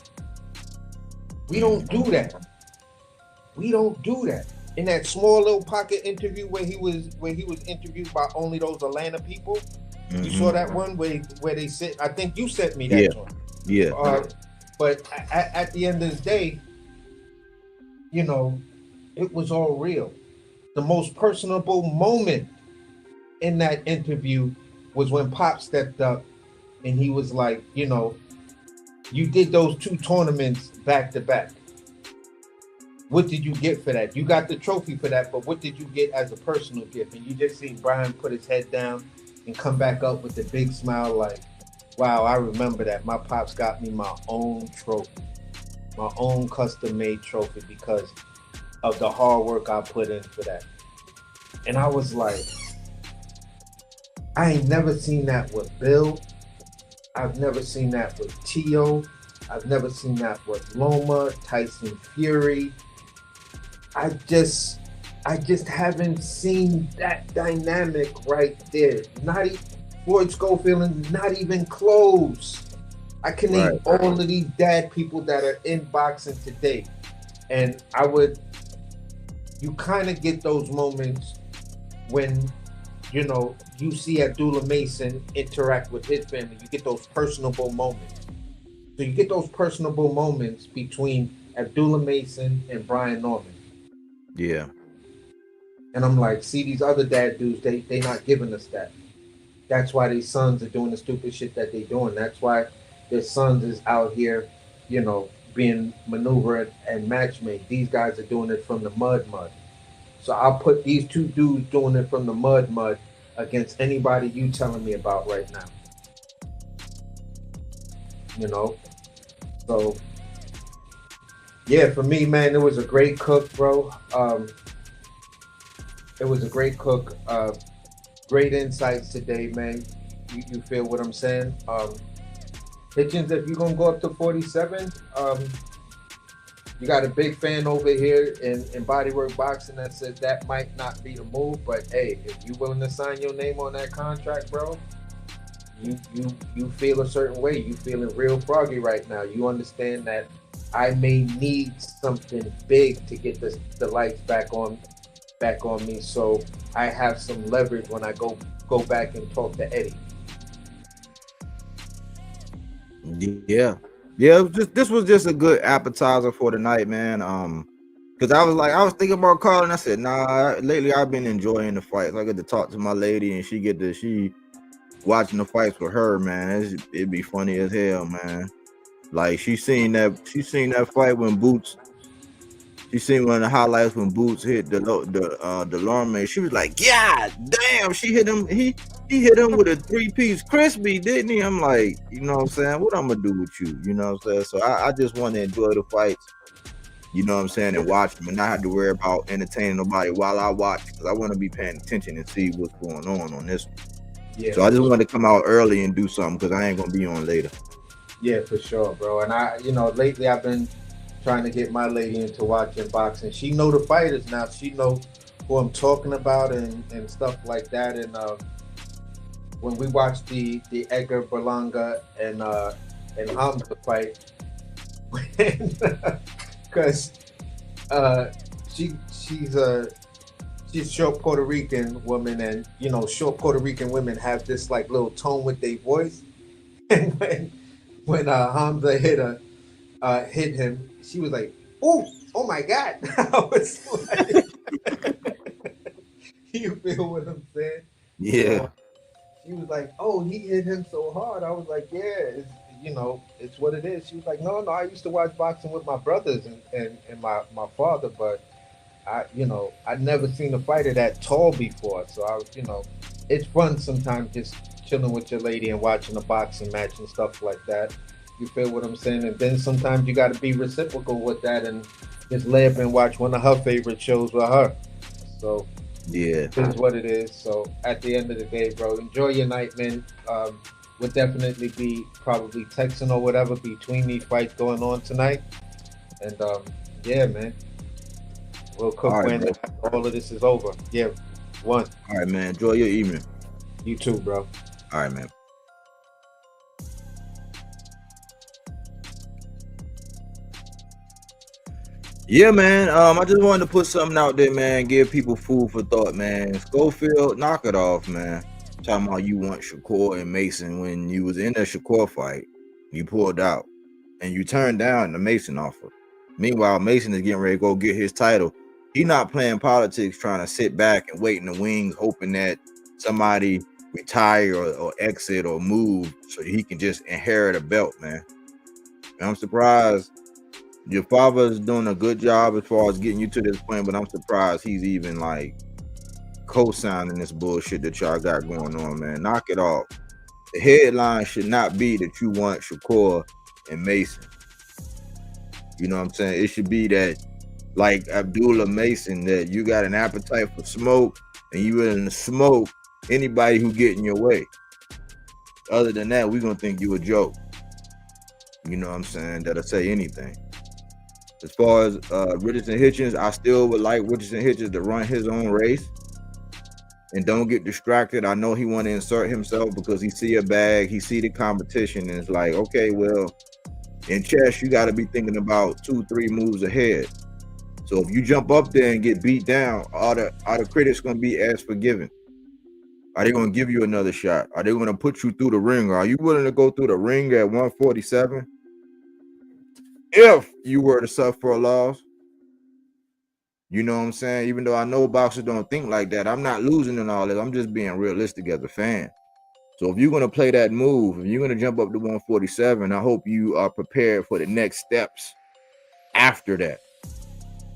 We don't do that. We don't do that. In that small little pocket interview where he was interviewed by only those Atlanta people, you saw that one where they said, I think you sent me that one. Yeah. But at the end of the day, you know, it was all real. The most personable moment in that interview was when Pop stepped up and he was like, you know, you did those 2 tournaments back to back. What did you get for that? You got the trophy for that, but what did you get as a personal gift? And you just see Brian put his head down and come back up with a big smile like, wow, I remember that. My pops got me my own trophy, my own custom-made trophy because of the hard work I put in for that. And I was like, I ain't never seen that with Bill. I've never seen that with Tio. I've never seen that with Loma, Tyson Fury. I just haven't seen that dynamic right there. Not even Floyd Schofield is not even close. I can name all of these dad people that are in boxing today. And you kind of get those moments when, you know, you see Abdullah Mason interact with his family. You get those personable moments. So you get those personable moments between Abdullah Mason and Brian Norman. Yeah. And I'm like, see, these other dad dudes, they not giving us that. That's why these sons are doing the stupid shit that they doing. That's why their sons is out here, you know, being maneuvered and matchmade. These guys are doing it from the mud. So I'll put these 2 dudes doing it from the mud against anybody you telling me about right now. You know? So, yeah, for me, man, it was a great cook, bro. It was a great cook. Great insights today, man. You feel what I'm saying? Hitchins, if you're going to go up to 47, you got a big fan over here in Bodywork Boxing that said that might not be the move, but hey, if you're willing to sign your name on that contract, bro, you feel a certain way. You feeling real froggy right now. You understand that I may need something big to get the lights back on me, so I have some leverage when I go back and talk to Eddie. Yeah. This was just a good appetizer for the night, man. Because I was thinking about calling. I said, nah. Lately, I've been enjoying the fights. I get to talk to my lady, and she watching the fights with her, man. It'd be funny as hell, man. Like she seen that fight when Boots. She seen one of the highlights when Boots hit the Lorme. She was like, "God damn!" She hit him. He hit him with a 3-piece crispy, didn't he? I'm like, you know what I'm saying? What I'm gonna do with you? You know what I'm saying? So I just want to enjoy the fights. You know what I'm saying? And watch them and not have to worry about entertaining nobody while I watch, because I want to be paying attention and see what's going on this one. Yeah. So I just wanted to come out early and do something because I ain't gonna be on later. Yeah, for sure, bro. And lately I've been trying to get my lady into watching boxing. She know the fighters now. She know who I'm talking about and stuff like that. And when we watched the Edgar Berlanga and Hamza fight, because she's a short Puerto Rican woman, and short Puerto Rican women have this like little tone with their voice. And when Hamza hit him, she was like, oh my God. I was like, you feel what I'm saying? Yeah. She was like, oh, he hit him so hard. I was like, yeah, it's what it is. She was like, no, I used to watch boxing with my brothers and my father, but I'd never seen a fighter that tall before. So I was, it's fun sometimes just chilling with your lady and watching a boxing match and stuff like that. You feel what I'm saying? And then sometimes you got to be reciprocal with that and just lay up and watch one of her favorite shows with her. So Yeah. It is what it is. So at the end of the day, bro, enjoy your night, man. We'll definitely be probably texting or whatever between these fights going on tonight. And yeah, man, we'll cook All right, when bro. all of this is over. Yeah, one. All right, man. Enjoy your evening. You too, bro. All right, man. Yeah, man. I just wanted to put something out there, man. Give people food for thought, man. Schofield, knock it off, man. Talking about you want Shakur and Mason when you was in the Shakur fight, you pulled out and you turned down the Mason offer. Meanwhile, Mason is getting ready to go get his title. He not playing politics, trying to sit back and wait in the wings, hoping that somebody retire or exit or move so he can just inherit a belt, man. And I'm surprised. Your father is doing a good job as far as getting you to this point, but I'm surprised he's even like co-signing this bullshit that y'all got going on, man. Knock it off. The headline should not be that you want Shakur and Mason. You know what I'm saying? It should be that, like Abdullah Mason, that you got an appetite for smoke and you willing to smoke anybody who get in your way. Other than that, we're gonna think you a joke. You know what I'm saying? That'll say anything. As far as Richardson Hitchins, I still would like Richardson Hitchins to run his own race and don't get distracted. I know he want to insert himself because he see a bag, he see the competition, and it's like, okay, well, in chess, you got to be thinking about 2-3 moves ahead. So if you jump up there and get beat down, are the critics going to be as forgiving? Are they going to give you another shot? Are they going to put you through the ring? Are you willing to go through the ring at 147? If you were to suffer a loss, you know what I'm saying? Even though I know boxers don't think like that, I'm not losing in all this. I'm just being realistic as a fan. So if you're going to play that move, if you're going to jump up to 147, I hope you are prepared for the next steps after that.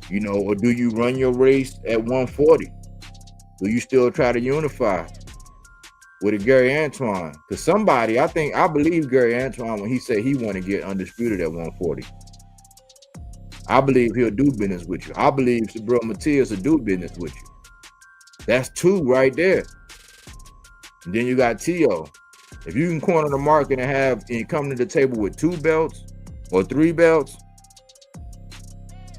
You know, or do you run your race at 140? Do you still try to unify with a Gary Antoine? Because somebody, I believe Gary Antoine when he said he want to get undisputed at 140. I believe he'll do business with you. I believe Sabril Matias will do business with you. That's two right there. And then you got T.O. If you can corner the market and come to the table with 2 belts or 3 belts,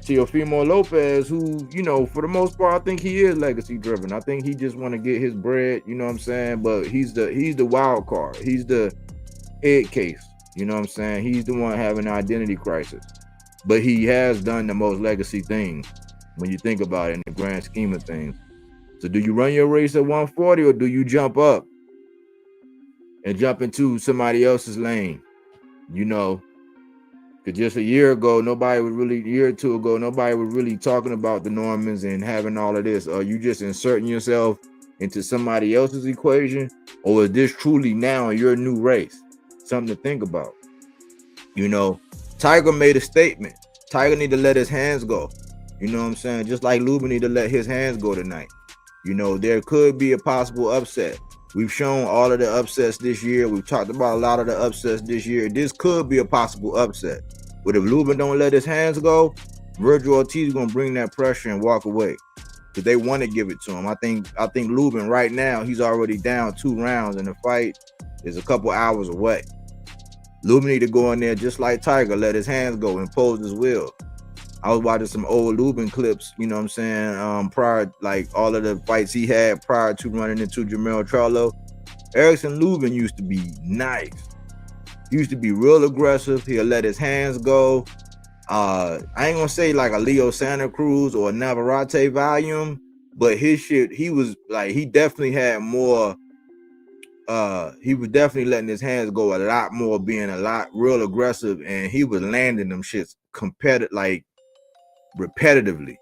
Teofimo Lopez, who, you know, for the most part, I think he is legacy driven. I think he just want to get his bread, you know what I'm saying? But he's the wild card. He's the head case, you know what I'm saying? He's the one having an identity crisis. But he has done the most legacy things when you think about it in the grand scheme of things. So do you run your race at 140 or do you jump up and jump into somebody else's lane? You know, because just a year or 2 ago, nobody was really talking about the Normans and having all of this. Are you just inserting yourself into somebody else's equation? Or is this truly now your new race? Something to think about. You know, Tiger made a statement. Tiger need to let his hands go. You know what I'm saying? Just like Lubin need to let his hands go tonight. You know, there could be a possible upset. We've shown all of the upsets this year. We've talked about a lot of the upsets this year. This could be a possible upset. But if Lubin don't let his hands go, Virgil Ortiz is going to bring that pressure and walk away. Because they want to give it to him. I think Lubin right now, he's already down 2 rounds and the fight is a couple hours away. Lubin need to go in there just like Tiger, let his hands go, impose his will. I was watching some old Lubin clips, you know what I'm saying, prior, like all of the fights he had prior to running into Jermell Charlo. Erickson Lubin used to be nice. He used to be real aggressive. He'll let his hands go. I ain't gonna say like a Leo Santa Cruz or a Navarrete volume, but his shit, he was like, he definitely had more. He was definitely letting his hands go a lot more, being a lot real aggressive, and he was landing them shits like repetitively.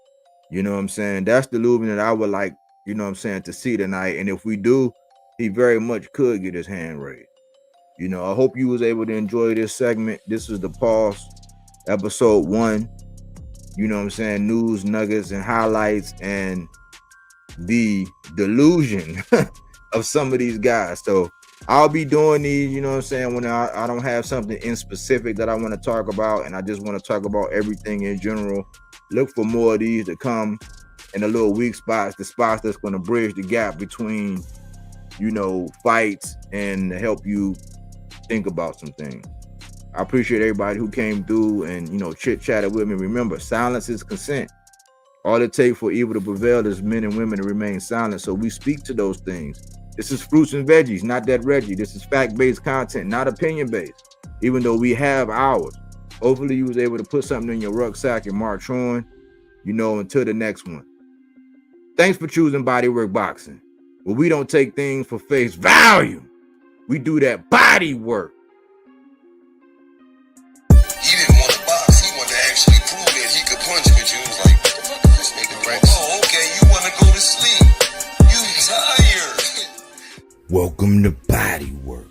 You know what I'm saying? That's the Lubin that I would like, you know what I'm saying, to see tonight. And if we do, he very much could get his hand raised. You know, I hope you was able to enjoy this segment. This is the Pulse, episode 1. You know what I'm saying? News, nuggets, and highlights, and the delusion of some of these guys. So I'll be doing these, you know what I'm saying, when I don't have something in specific that I want to talk about, and I just want to talk about everything in general. Look for more of these to come. and the little weak spots, the spots that's going to bridge the gap between, you know, fights and help you think about some things. I appreciate everybody who came through and, you know, chit-chatted with me. Remember, silence is consent. All it takes for evil to prevail is men and women to remain silent. So we speak to those things. This is Fruits and Veggies, not that Reggie. This is fact-based content, not opinion-based, even though we have ours. Hopefully you was able to put something in your rucksack and march on, you know, until the next one. Thanks for choosing Bodywork Boxing. Well, we don't take things for face value. We do that body work. He didn't want to box. He wanted to actually prove that he could punch with you. He was like, what the fuck is this nigga? Right. Oh, okay, you want to go to sleep. You tired. Welcome to Bodywork.